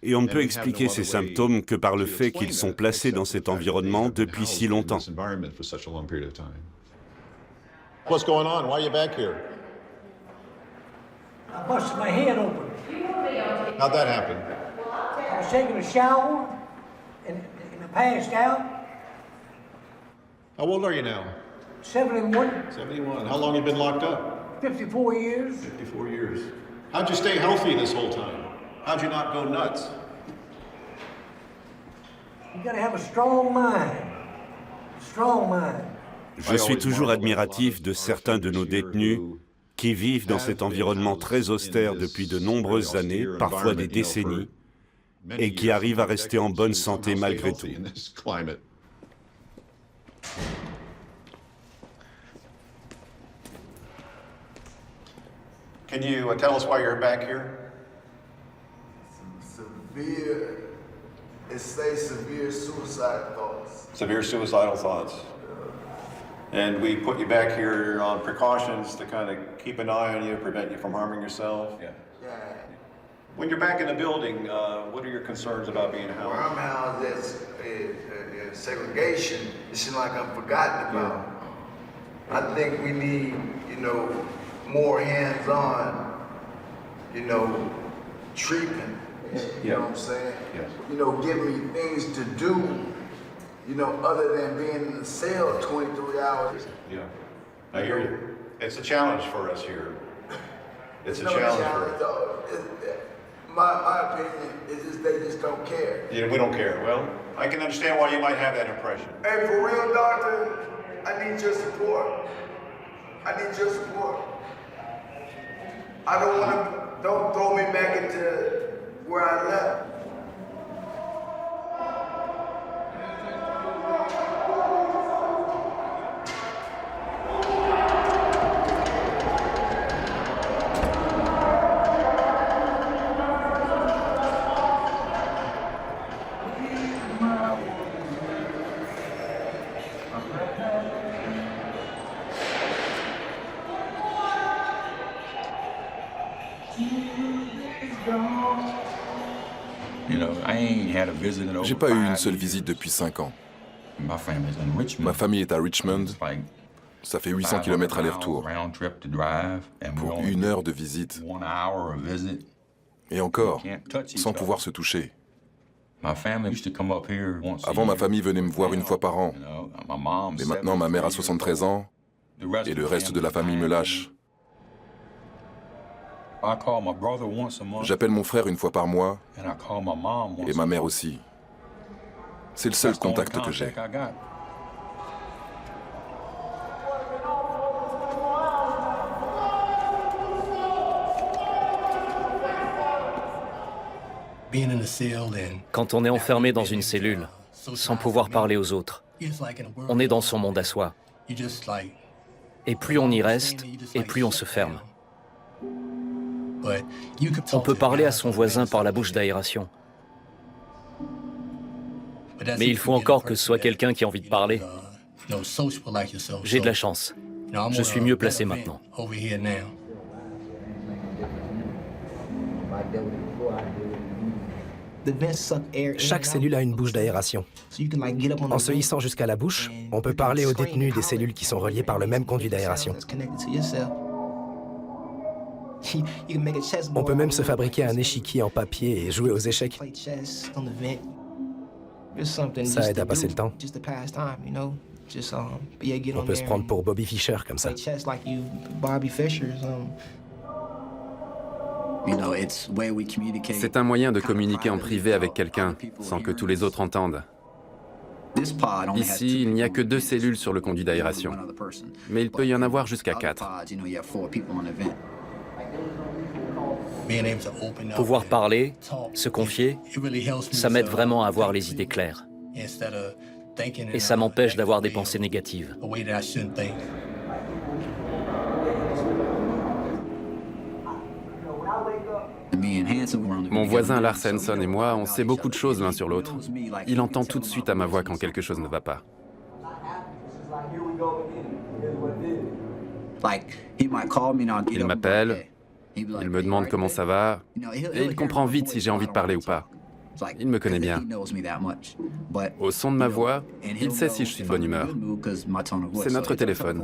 Et on ne peut expliquer ces symptômes que par le fait qu'ils sont placés dans cet environnement depuis si longtemps. What's going on? Why are you back here? I busted my head open. How'd that happen? I was taking a shower and I passed out. How old are you now? 71. 71. How long have you been locked up? 54 years. 54 years. How'd you stay healthy this whole time? How'd you not go nuts? You gotta have a strong mind. Strong mind. Je suis toujours admiratif de certains de nos détenus qui vivent dans cet environnement très austère depuis de nombreuses années, parfois des décennies, et qui arrivent à rester en bonne santé malgré tout. Can you tell us why you're back here? Severe suicide thoughts. Severe suicidal thoughts. And we put you back here on precautions to kind of keep an eye on you, prevent you from harming yourself. Yeah. When you're back in the building, what are your concerns about being housed? Where I'm housed, there's segregation. It seems like I'm forgotten about. I think we need, more hands-on, treatment. You know what I'm saying? Yes. Give me things to do. Other than being in the cell 23 hours. Yeah, I hear you. It's a challenge for us here. It's a challenge for us. My opinion is just they just don't care. Yeah, we don't care. Well, I can understand why you might have that impression. Hey, for real, doctor, I need your support. I need your support. I don't throw me back into where I left. J'ai pas eu une seule visite depuis 5 ans. Ma famille est à Richmond. Ça fait 800 km aller-retour. Pour 1 heure de visite. Et encore, sans pouvoir se toucher. Avant, ma famille venait me voir 1 fois par an. Mais maintenant, ma mère a 73 ans et le reste de la famille me lâche. J'appelle mon frère 1 fois par mois et ma mère aussi. C'est le seul contact que j'ai. Quand on est enfermé dans une cellule, sans pouvoir parler aux autres, on est dans son monde à soi. Et plus on y reste, et plus on se ferme. On peut parler à son voisin par la bouche d'aération. Mais il faut encore que ce soit quelqu'un qui a envie de parler. J'ai de la chance. Je suis mieux placé maintenant. Chaque cellule a une bouche d'aération. En se hissant jusqu'à la bouche, on peut parler aux détenus des cellules qui sont reliées par le même conduit d'aération. On peut même se fabriquer un échiquier en papier et jouer aux échecs. Ça aide à passer le temps. On peut se prendre pour Bobby Fischer comme ça. C'est un moyen de communiquer en privé avec quelqu'un, sans que tous les autres entendent. Ici, il n'y a que 2 cellules sur le conduit d'aération. Mais il peut y en avoir jusqu'à 4. Pouvoir parler, se confier, ça m'aide vraiment à avoir les idées claires. Et ça m'empêche d'avoir des pensées négatives. Mon voisin Lars Henson et moi, on sait beaucoup de choses l'un sur l'autre. Il entend tout de suite à ma voix quand quelque chose ne va pas. Il m'appelle, il me demande comment ça va, et il comprend vite si j'ai envie de parler ou pas. Il me connaît bien. Au son de ma voix, il sait si je suis de bonne humeur. C'est notre téléphone.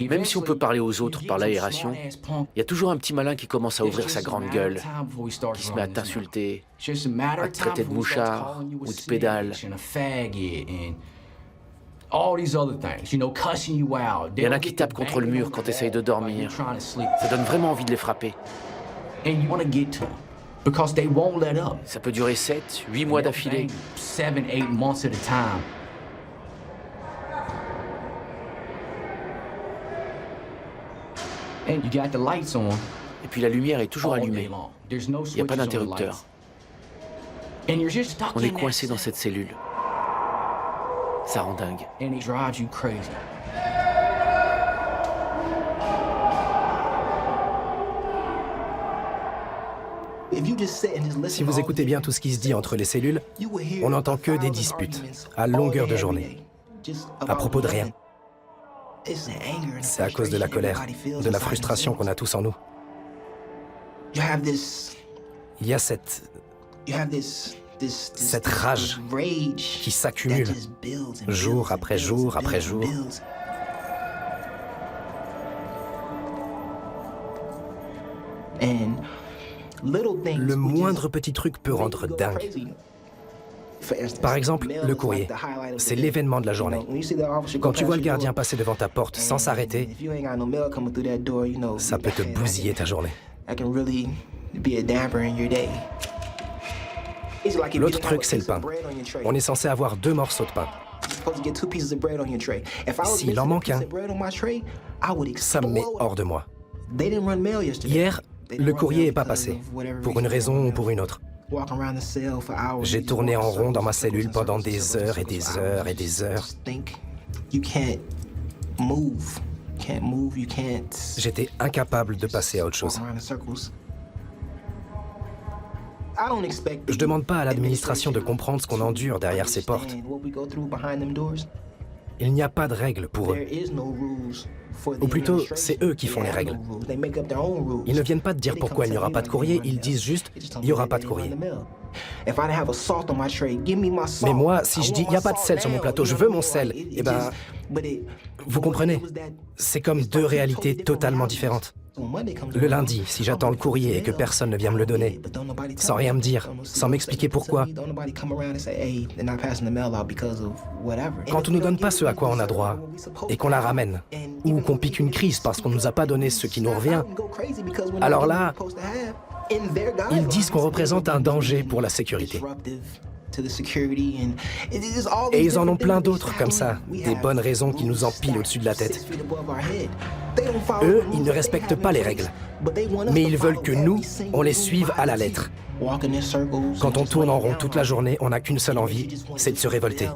Même si on peut parler aux autres par l'aération, il y a toujours un petit malin qui commence à ouvrir sa grande gueule, qui se met à t'insulter, à te traiter de mouchard ou de pédale. Il y en a qui tapent contre le mur quand tu essayes de dormir. Ça donne vraiment envie de les frapper. Ça peut durer 7, 8 mois d'affilée. Et puis la lumière est toujours allumée. Il n'y a pas d'interrupteur. On est coincé dans cette cellule. Ça rend dingue. Si vous écoutez bien tout ce qui se dit entre les cellules, on n'entend que des disputes, à longueur de journée, à propos de rien. C'est à cause de la colère, de la frustration qu'on a tous en nous. Il y a cette rage qui s'accumule, jour après jour après jour. Le moindre petit truc peut rendre dingue. Par exemple, le courrier. C'est l'événement de la journée. Quand tu vois le gardien passer devant ta porte sans s'arrêter, ça peut te bousiller ta journée. L'autre truc, c'est le pain. On est censé avoir 2 morceaux de pain. S'il en manque un, ça me met hors de moi. Hier, le courrier n'est pas passé, pour une raison ou pour une autre. J'ai tourné en rond dans ma cellule pendant des heures et des heures et des heures. J'étais incapable de passer à autre chose. Je demande pas à l'administration de comprendre ce qu'on endure derrière ces portes. Il n'y a pas de règles pour eux. Ou plutôt, c'est eux qui font les règles. Ils ne viennent pas te dire pourquoi il n'y aura pas de courrier, ils disent juste « il n'y aura pas de courrier ». Mais moi, si je dis « il n'y a pas de sel sur mon plateau, je veux mon sel », eh ben, vous comprenez, c'est comme deux réalités totalement différentes. Le lundi, si j'attends le courrier et que personne ne vient me le donner, sans rien me dire, sans m'expliquer pourquoi, quand on ne nous donne pas ce à quoi on a droit, et qu'on la ramène, ou qu'on pique une crise parce qu'on ne nous a pas donné ce qui nous revient, alors là, ils disent qu'on représente un danger pour la sécurité. Et ils en ont plein d'autres comme ça, des bonnes raisons qui nous empilent au-dessus de la tête. Eux, ils ne respectent pas les règles, mais ils veulent que nous, on les suive à la lettre. Quand on tourne en rond toute la journée, on n'a qu'une seule envie, c'est de se révolter.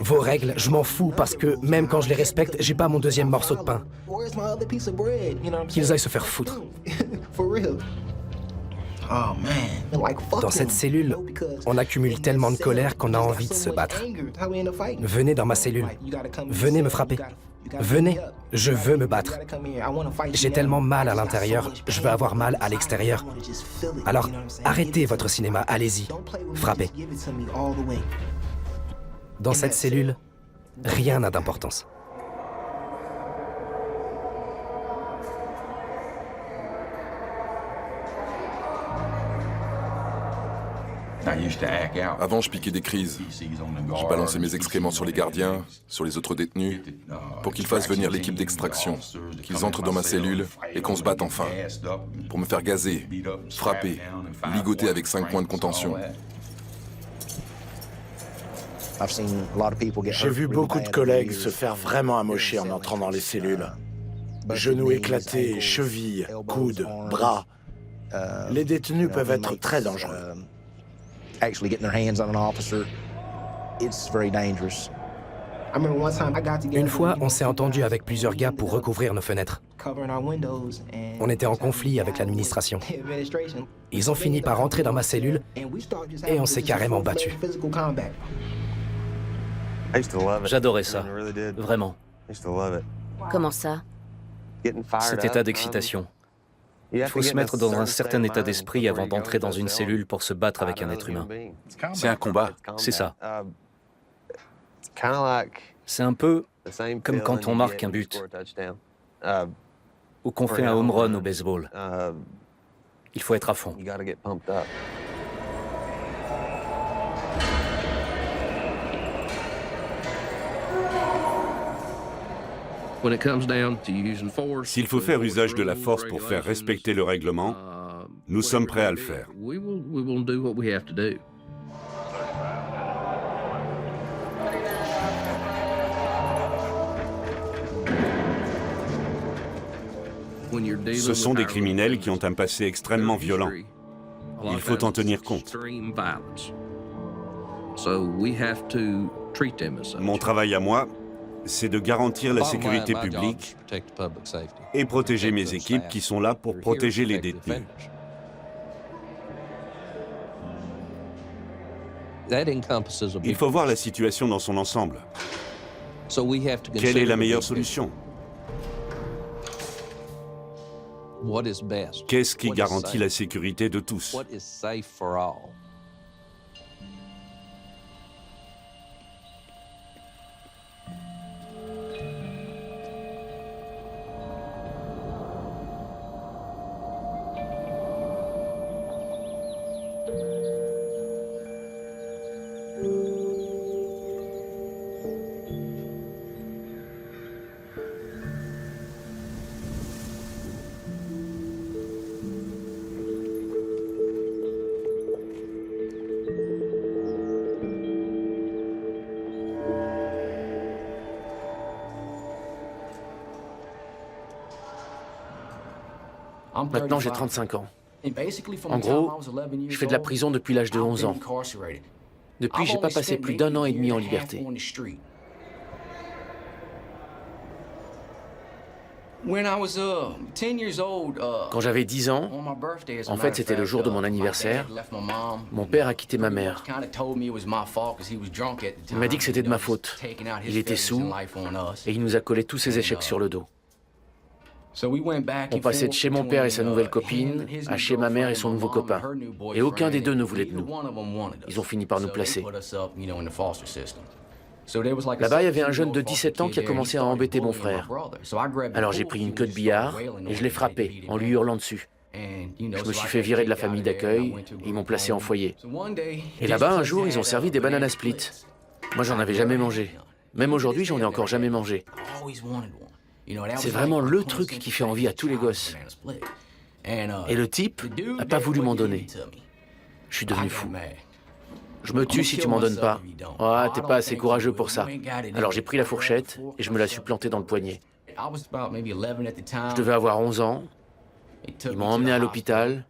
Vos règles, je m'en fous parce que même quand je les respecte, j'ai pas mon deuxième morceau de pain. Qu'ils aillent se faire foutre. Dans cette cellule, on accumule tellement de colère qu'on a envie de se battre. Venez dans ma cellule. Venez me frapper. Venez, je veux me battre. J'ai tellement mal à l'intérieur, je veux avoir mal à l'extérieur. Alors, arrêtez votre cinéma, allez-y. Frappez. Dans cette cellule, rien n'a d'importance. Avant, je piquais des crises. Je balançais mes excréments sur les gardiens, sur les autres détenus, pour qu'ils fassent venir l'équipe d'extraction, qu'ils entrent dans ma cellule et qu'on se batte enfin. Pour me faire gazer, frapper, ligoter avec 5 points de contention. J'ai vu beaucoup de collègues se faire vraiment amocher en entrant dans les cellules. Genoux éclatés, chevilles, coudes, bras. Les détenus peuvent être très dangereux. Une fois, on s'est entendu avec plusieurs gars pour recouvrir nos fenêtres. On était en conflit avec l'administration. Ils ont fini par rentrer dans ma cellule et on s'est carrément battu. J'adorais ça, vraiment. Comment ça? Cet état d'excitation. Il faut se mettre dans un certain état d'esprit avant d'entrer dans une cellule pour se battre avec un être humain. C'est un combat. C'est ça. C'est un peu comme quand on marque un but ou qu'on fait un home run au baseball. Il faut être à fond. S'il faut faire usage de la force pour faire respecter le règlement, nous sommes prêts à le faire. Ce sont des criminels qui ont un passé extrêmement violent. Il faut en tenir compte. Mon travail à moi, c'est de garantir la sécurité publique et protéger mes équipes qui sont là pour protéger les détenus. Il faut voir la situation dans son ensemble. Quelle est la meilleure solution? Qu'est-ce qui garantit la sécurité de tous? Maintenant, j'ai 35 ans. En gros, je fais de la prison depuis l'âge de 11 ans. Depuis, j'ai pas passé plus d'1 an et demi en liberté. Quand j'avais 10 ans, en fait c'était le jour de mon anniversaire, mon père a quitté ma mère. Il m'a dit que c'était de ma faute. Il était saoul et il nous a collé tous ses échecs sur le dos. On passait de chez mon père et sa nouvelle copine à chez ma mère et son nouveau copain. Et aucun des deux ne voulait de nous. Ils ont fini par nous placer. Là-bas, il y avait un jeune de 17 ans qui a commencé à embêter mon frère. Alors j'ai pris une queue de billard et je l'ai frappé en lui hurlant dessus. Je me suis fait virer de la famille d'accueil et ils m'ont placé en foyer. Et là-bas, un jour, ils ont servi des banana splits. Moi, j'en avais jamais mangé. Même aujourd'hui, j'en ai encore jamais mangé. C'est vraiment le truc qui fait envie à tous les gosses. Et le type n'a pas voulu m'en donner. Je suis devenu fou. Je me tue si tu m'en donnes pas. Ah, t'es pas assez courageux pour ça. Alors j'ai pris la fourchette et je me la suis plantée dans le poignet. Je devais avoir 11 ans. Ils m'ont emmené à l'hôpital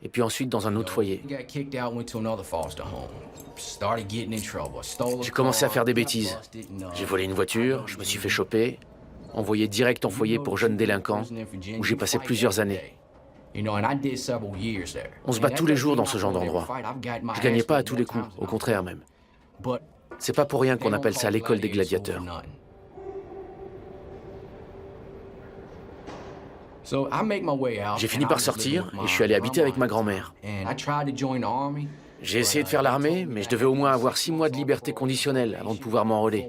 et puis ensuite dans un autre foyer. J'ai commencé à faire des bêtises. J'ai volé une voiture, je me suis fait choper, envoyé direct en foyer pour jeunes délinquants où j'ai passé plusieurs années. On se bat tous les jours dans ce genre d'endroit. Je gagnais pas à tous les coups, au contraire même. C'est pas pour rien qu'on appelle ça l'école des gladiateurs. J'ai fini par sortir et je suis allé habiter avec ma grand-mère. J'ai essayé de faire l'armée, mais je devais au moins avoir 6 mois de liberté conditionnelle avant de pouvoir m'enrôler.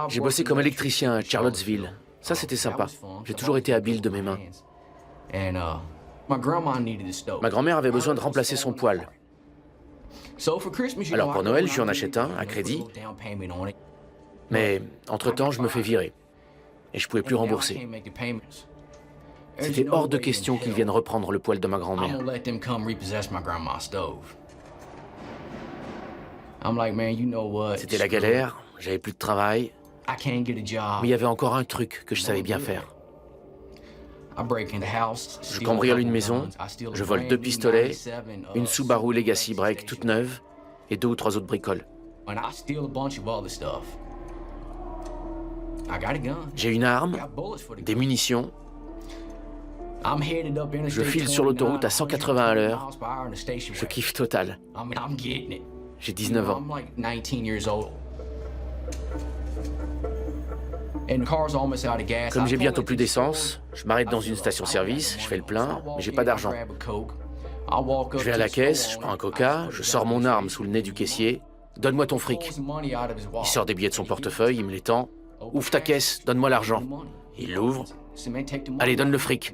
J'ai bossé comme électricien à Charlottesville. Ça, c'était sympa. J'ai toujours été habile de mes mains. Ma grand-mère avait besoin de remplacer son poêle. Alors pour Noël, je lui en achète un, à crédit. Mais entre-temps, je me fais virer. Et je pouvais plus rembourser. C'était hors de question qu'ils viennent reprendre le poêle de ma grand-mère. C'était la galère. J'avais plus de travail, mais il y avait encore un truc que je savais bien faire. Je cambriole une maison, je vole 2 pistolets, une Subaru Legacy Break toute neuve et 2 ou 3 autres bricoles. J'ai une arme, des munitions. Je file sur l'autoroute à 180 à l'heure. Je kiffe total. J'ai 19 ans. Comme j'ai bientôt plus d'essence, je m'arrête dans une station-service, je fais le plein, mais j'ai pas d'argent. Je vais à la caisse, je prends un coca, je sors mon arme sous le nez du caissier. Donne-moi ton fric. Il sort des billets de son portefeuille, il me les tend. Ouvre ta caisse, donne-moi l'argent. Il l'ouvre. Allez, donne le fric.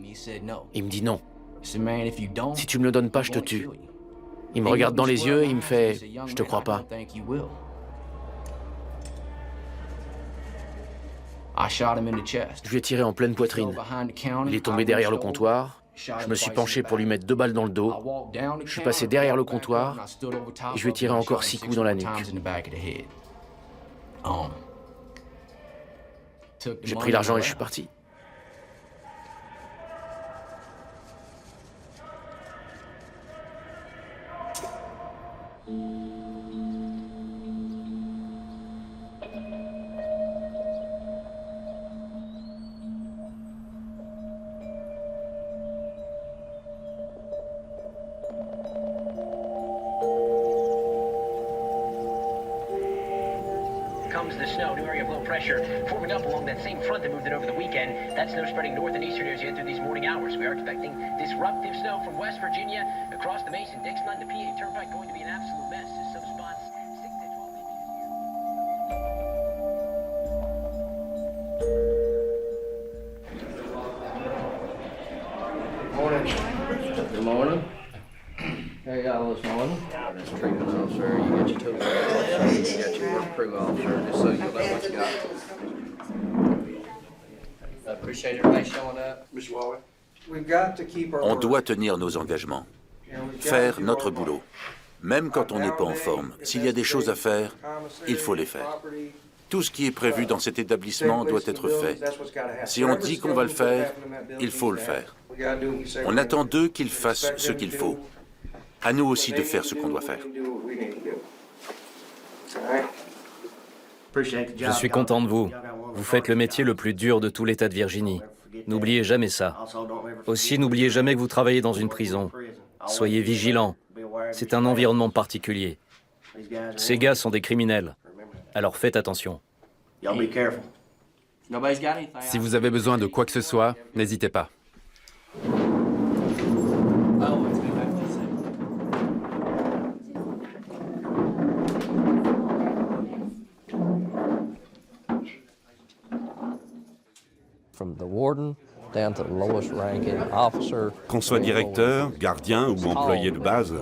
Il me dit non. Si tu me le donnes pas, je te tue. Il me regarde dans les yeux et il me fait « Je te crois pas ». Je lui ai tiré en pleine poitrine. Il est tombé derrière le comptoir. Je me suis penché pour lui mettre 2 balles dans le dos. Je suis passé derrière le comptoir et je lui ai tiré encore 6 coups dans la nuque. J'ai pris l'argent et je suis parti. Comes the snow, new area of low pressure forming up along that same front that moved in over the weekend. That snow spreading north and eastern areas yet through these morning hours. We are expecting disruptive snow from West Virginia across the Mason-Dixon line. The PA Turnpike going to be an absolute mess. Some spots 6 to 12 inches. Morning. Good morning. Hey, y'all this morning. Treatment officer, you got your total officer, you got your work crew officer, just so you know what you got. I appreciate everybody showing up. Mr. Waller. We've got to keep our On doit tenir nos engagements, faire notre boulot. Même quand on n'est pas en forme, s'il y a des choses à faire, il faut les faire. Tout ce qui est prévu dans cet établissement doit être fait. Si on dit qu'on va le faire, il faut le faire. On attend d'eux qu'ils fassent ce qu'il faut. À nous aussi de faire ce qu'on doit faire. Je suis content de vous. Vous faites le métier le plus dur de tout l'État de Virginie. N'oubliez jamais ça. Aussi, n'oubliez jamais que vous travaillez dans une prison. Soyez vigilants. C'est un environnement particulier. Ces gars sont des criminels. Alors faites attention. Si vous avez besoin de quoi que ce soit, n'hésitez pas. Qu'on soit directeur, gardien ou employé de base,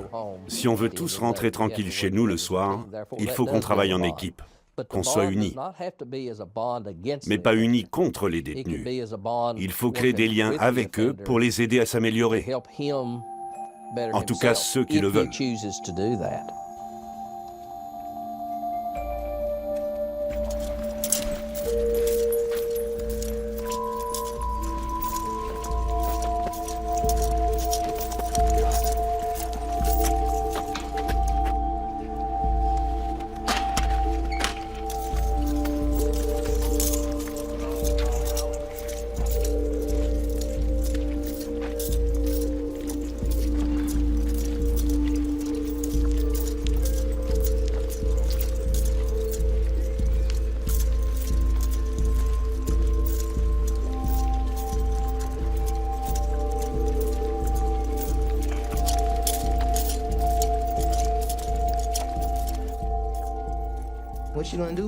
si on veut tous rentrer tranquille chez nous le soir, il faut qu'on travaille en équipe, qu'on soit unis. Mais pas unis contre les détenus. Il faut créer des liens avec eux pour les aider à s'améliorer. En tout cas, ceux qui le veulent.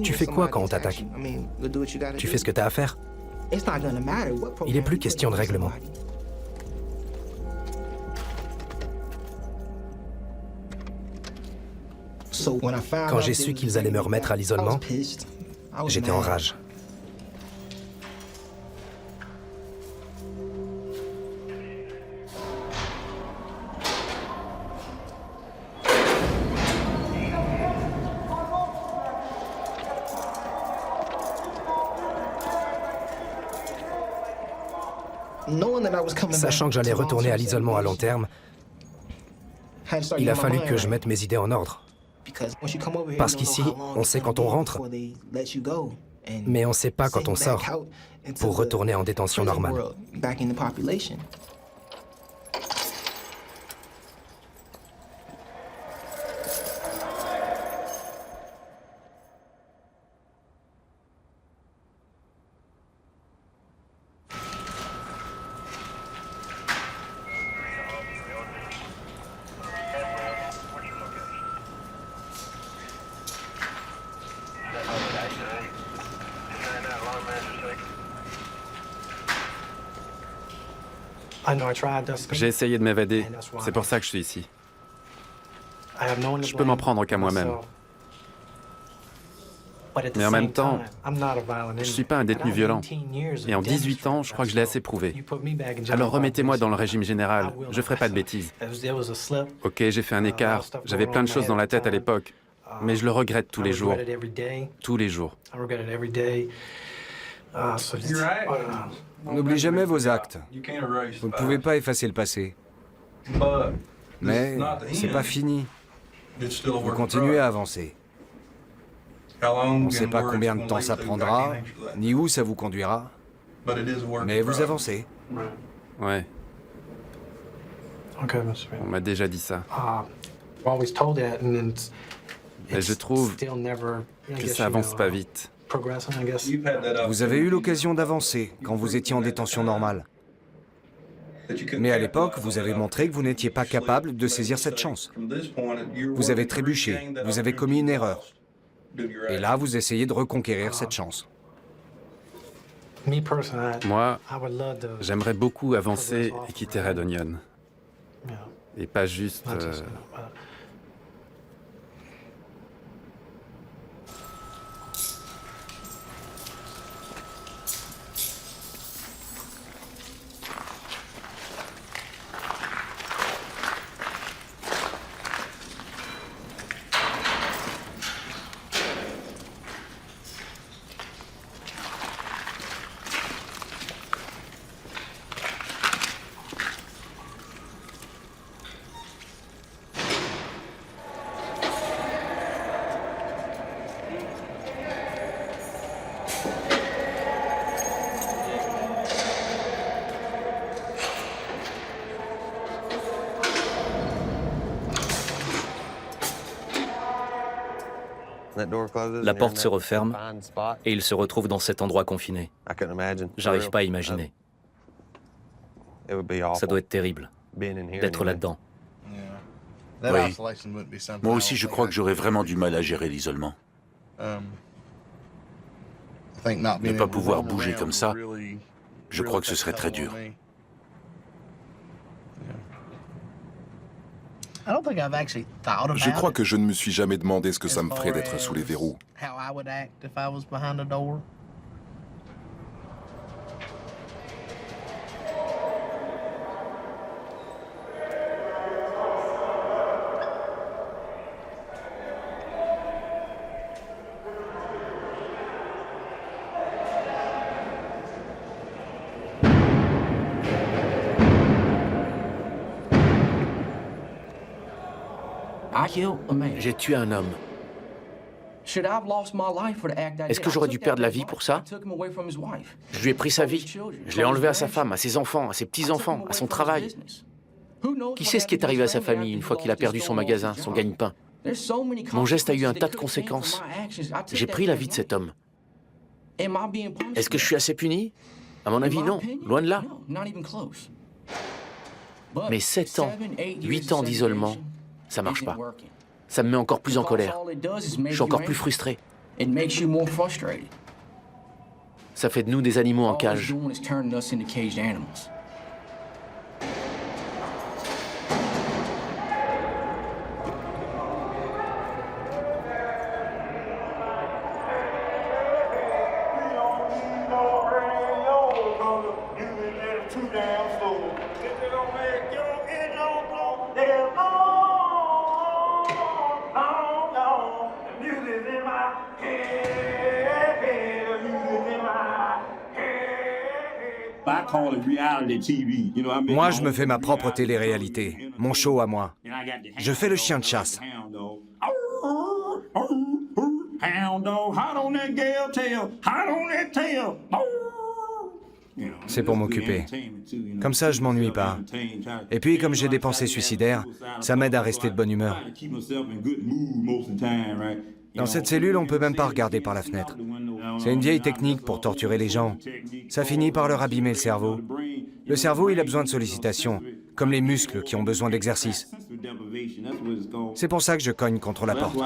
Tu fais quoi quand on t'attaque? Tu fais ce que t'as à faire? Il n'est plus question de règlement. Quand j'ai su qu'ils allaient me remettre à l'isolement, j'étais en rage. Sachant que j'allais retourner à l'isolement à long terme, il a fallu que je mette mes idées en ordre. Parce qu'ici, on sait quand on rentre, mais on ne sait pas quand on sort pour retourner en détention normale. J'ai essayé de m'évader, c'est pour ça que je suis ici. Je peux m'en prendre qu'à moi-même. Mais en même temps, je ne suis pas un détenu violent. Et en 18 ans, je crois que je l'ai assez prouvé. Alors remettez-moi dans le régime général, je ne ferai pas de bêtises. Ok, j'ai fait un écart, j'avais plein de choses dans la tête à l'époque, mais je le regrette tous les jours. Tous les jours. N'oubliez jamais vos actes. Vous ne pouvez pas effacer le passé. Mais c'est pas fini. Vous continuez à avancer. On ne sait pas combien de temps ça prendra, ni où ça vous conduira. Mais vous avancez. Ouais. On m'a déjà dit ça. Et je trouve que ça avance pas vite. Vous avez eu l'occasion d'avancer quand vous étiez en détention normale. Mais à l'époque, vous avez montré que vous n'étiez pas capable de saisir cette chance. Vous avez trébuché, vous avez commis une erreur. Et là, vous essayez de reconquérir cette chance. Moi, j'aimerais beaucoup avancer et quitter Red Onion. Et pas juste... La porte se referme et il se retrouve dans cet endroit confiné. J'arrive pas à imaginer. Ça doit être terrible d'être là-dedans. Oui. Moi aussi, je crois que j'aurais vraiment du mal à gérer l'isolement. Ne pas pouvoir bouger comme ça, je crois que ce serait très dur. Je crois que je ne me suis jamais demandé ce que ça me ferait d'être sous les verrous. J'ai tué un homme. Est-ce que j'aurais dû perdre la vie pour ça? Je lui ai pris sa vie. Je l'ai enlevé à sa femme, à ses enfants, à ses petits-enfants, à son travail. Qui sait ce qui est arrivé à sa famille une fois qu'il a perdu son magasin, son gagne-pain? Mon geste a eu un tas de conséquences. J'ai pris la vie de cet homme. Est-ce que je suis assez puni? À mon avis, non. Loin de là. Mais 7 ans, 8 ans d'isolement, ça marche pas. Ça me met encore plus en colère. Je suis encore plus frustré. Ça fait de nous des animaux en cage. Moi, je me fais ma propre télé-réalité, mon show à moi. Je fais le chien de chasse. C'est pour m'occuper. Comme ça, je m'ennuie pas. Et puis, comme j'ai des pensées suicidaires, ça m'aide à rester de bonne humeur. Dans cette cellule, on peut même pas regarder par la fenêtre. C'est une vieille technique pour torturer les gens. Ça finit par leur abîmer le cerveau. Le cerveau, il a besoin de sollicitations, comme les muscles qui ont besoin d'exercice. C'est pour ça que je cogne contre la porte.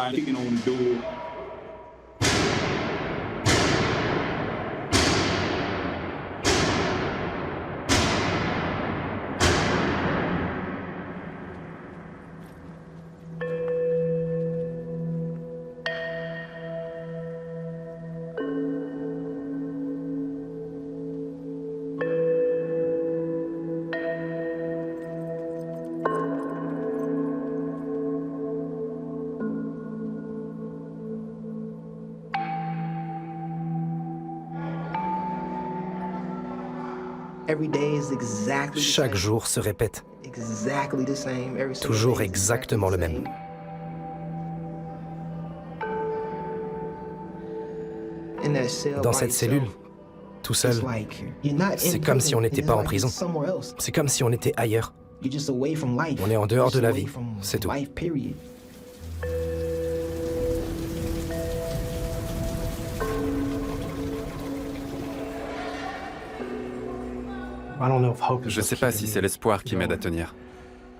Chaque jour se répète. Toujours exactement le même. Dans cette cellule, tout seul, c'est comme si on n'était pas en prison. C'est comme si on était ailleurs. On est en dehors de la vie, c'est tout. Je ne sais pas si c'est l'espoir qui m'aide à tenir.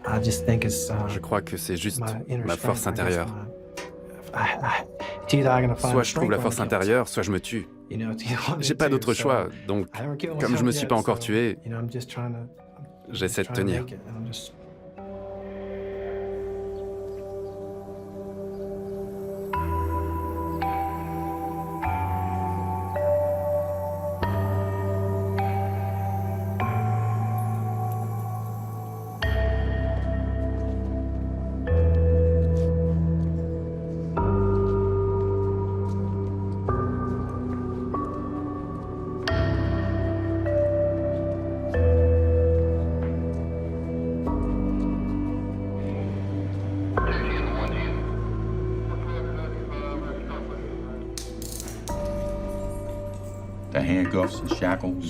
Je crois que c'est juste ma force intérieure. Soit je trouve la force intérieure, soit je me tue. J'ai pas d'autre choix, donc comme je me suis pas encore tué, j'essaie de tenir.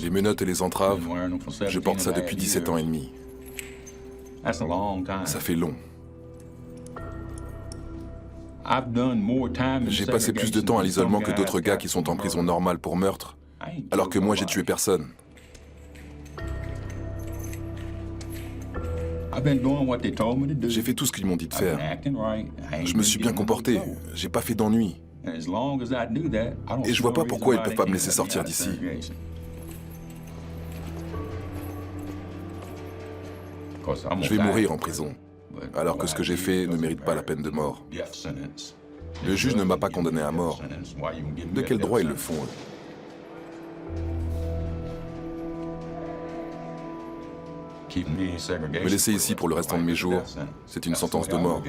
Les menottes et les entraves, je porte ça depuis 17 ans et demi. Ça fait long. J'ai passé plus de temps à l'isolement que d'autres gars qui sont en prison normale pour meurtre, alors que moi j'ai tué personne. J'ai fait tout ce qu'ils m'ont dit de faire. Je me suis bien comporté, j'ai pas fait d'ennuis. Et je vois pas pourquoi ils peuvent pas me laisser sortir d'ici. Je vais mourir en prison, alors que ce que j'ai fait ne mérite pas la peine de mort. Le juge ne m'a pas condamné à mort. De quel droit ils le font, eux? Me laisser ici pour le restant de mes jours, c'est une sentence de mort.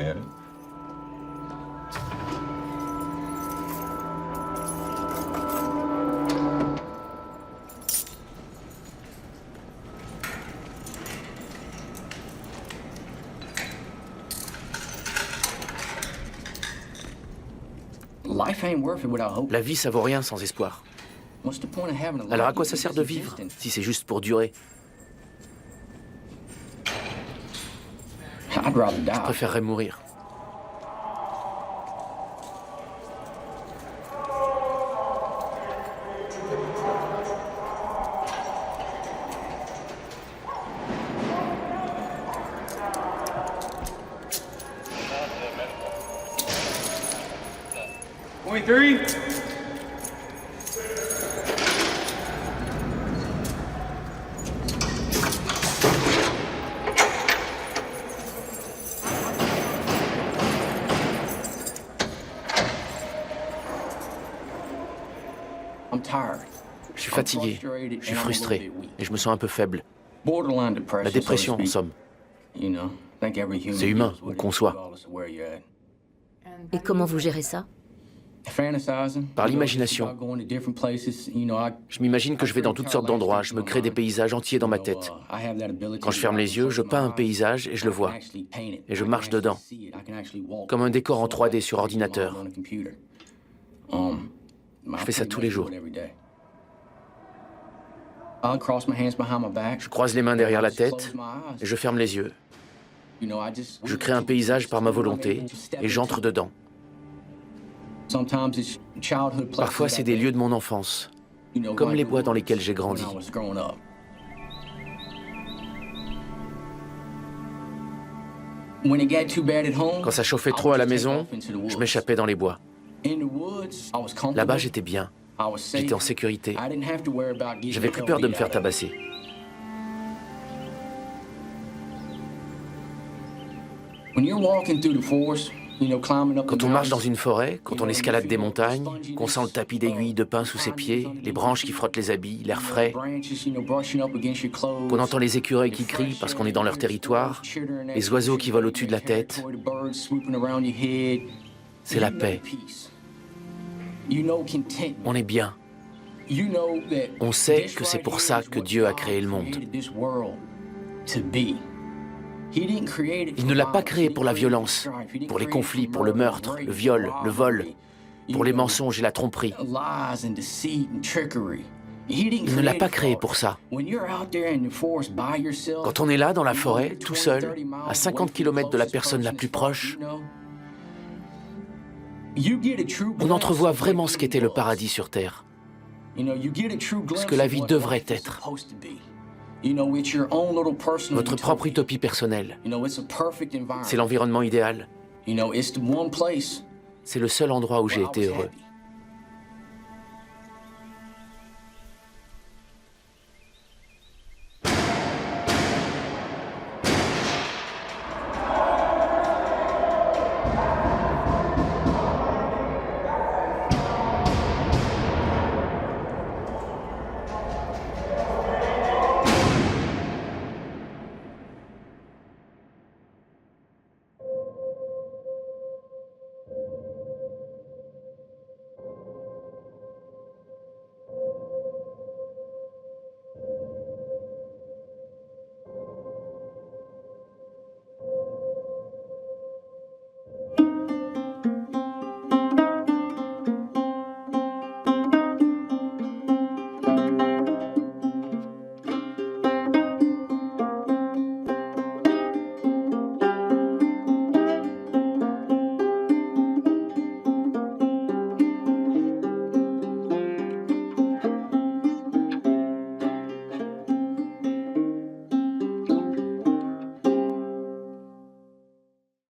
La vie, ça vaut rien sans espoir. Alors à quoi ça sert de vivre, si c'est juste pour durer? Je préférerais mourir. Point 3. Je suis fatigué, je suis frustré et je me sens un peu faible. La dépression, en somme. C'est humain, on conçoit. Et comment vous gérez ça? Par l'imagination. Je m'imagine que je vais dans toutes sortes d'endroits, je me crée des paysages entiers dans ma tête. Quand je ferme les yeux, je peins un paysage et je le vois. Et je marche dedans, comme un décor en 3D sur ordinateur. Je fais ça tous les jours. Je croise les mains derrière la tête et je ferme les yeux. Je crée un paysage par ma volonté et j'entre dedans. Parfois, c'est des lieux de mon enfance, comme les bois dans lesquels j'ai grandi. Quand ça chauffait trop à la maison, je m'échappais dans les bois. Là-bas, j'étais bien. J'étais en sécurité. J'avais plus peur de me faire tabasser. Quand on marche dans une forêt, quand on escalade des montagnes, qu'on sent le tapis d'aiguilles de pin sous ses pieds, les branches qui frottent les habits, l'air frais, qu'on entend les écureuils qui crient parce qu'on est dans leur territoire, les oiseaux qui volent au-dessus de la tête, c'est la paix. On est bien. On sait que c'est pour ça que Dieu a créé le monde. Il ne l'a pas créé pour la violence, pour les conflits, pour le meurtre, le viol, le vol, pour les mensonges et la tromperie. Il ne l'a pas créé pour ça. Quand on est là, dans la forêt, tout seul, à 50 km de la personne la plus proche, on entrevoit vraiment ce qu'était le paradis sur Terre, ce que la vie devrait être. Votre propre utopie personnelle. C'est l'environnement idéal. C'est le seul endroit où j'ai été heureux.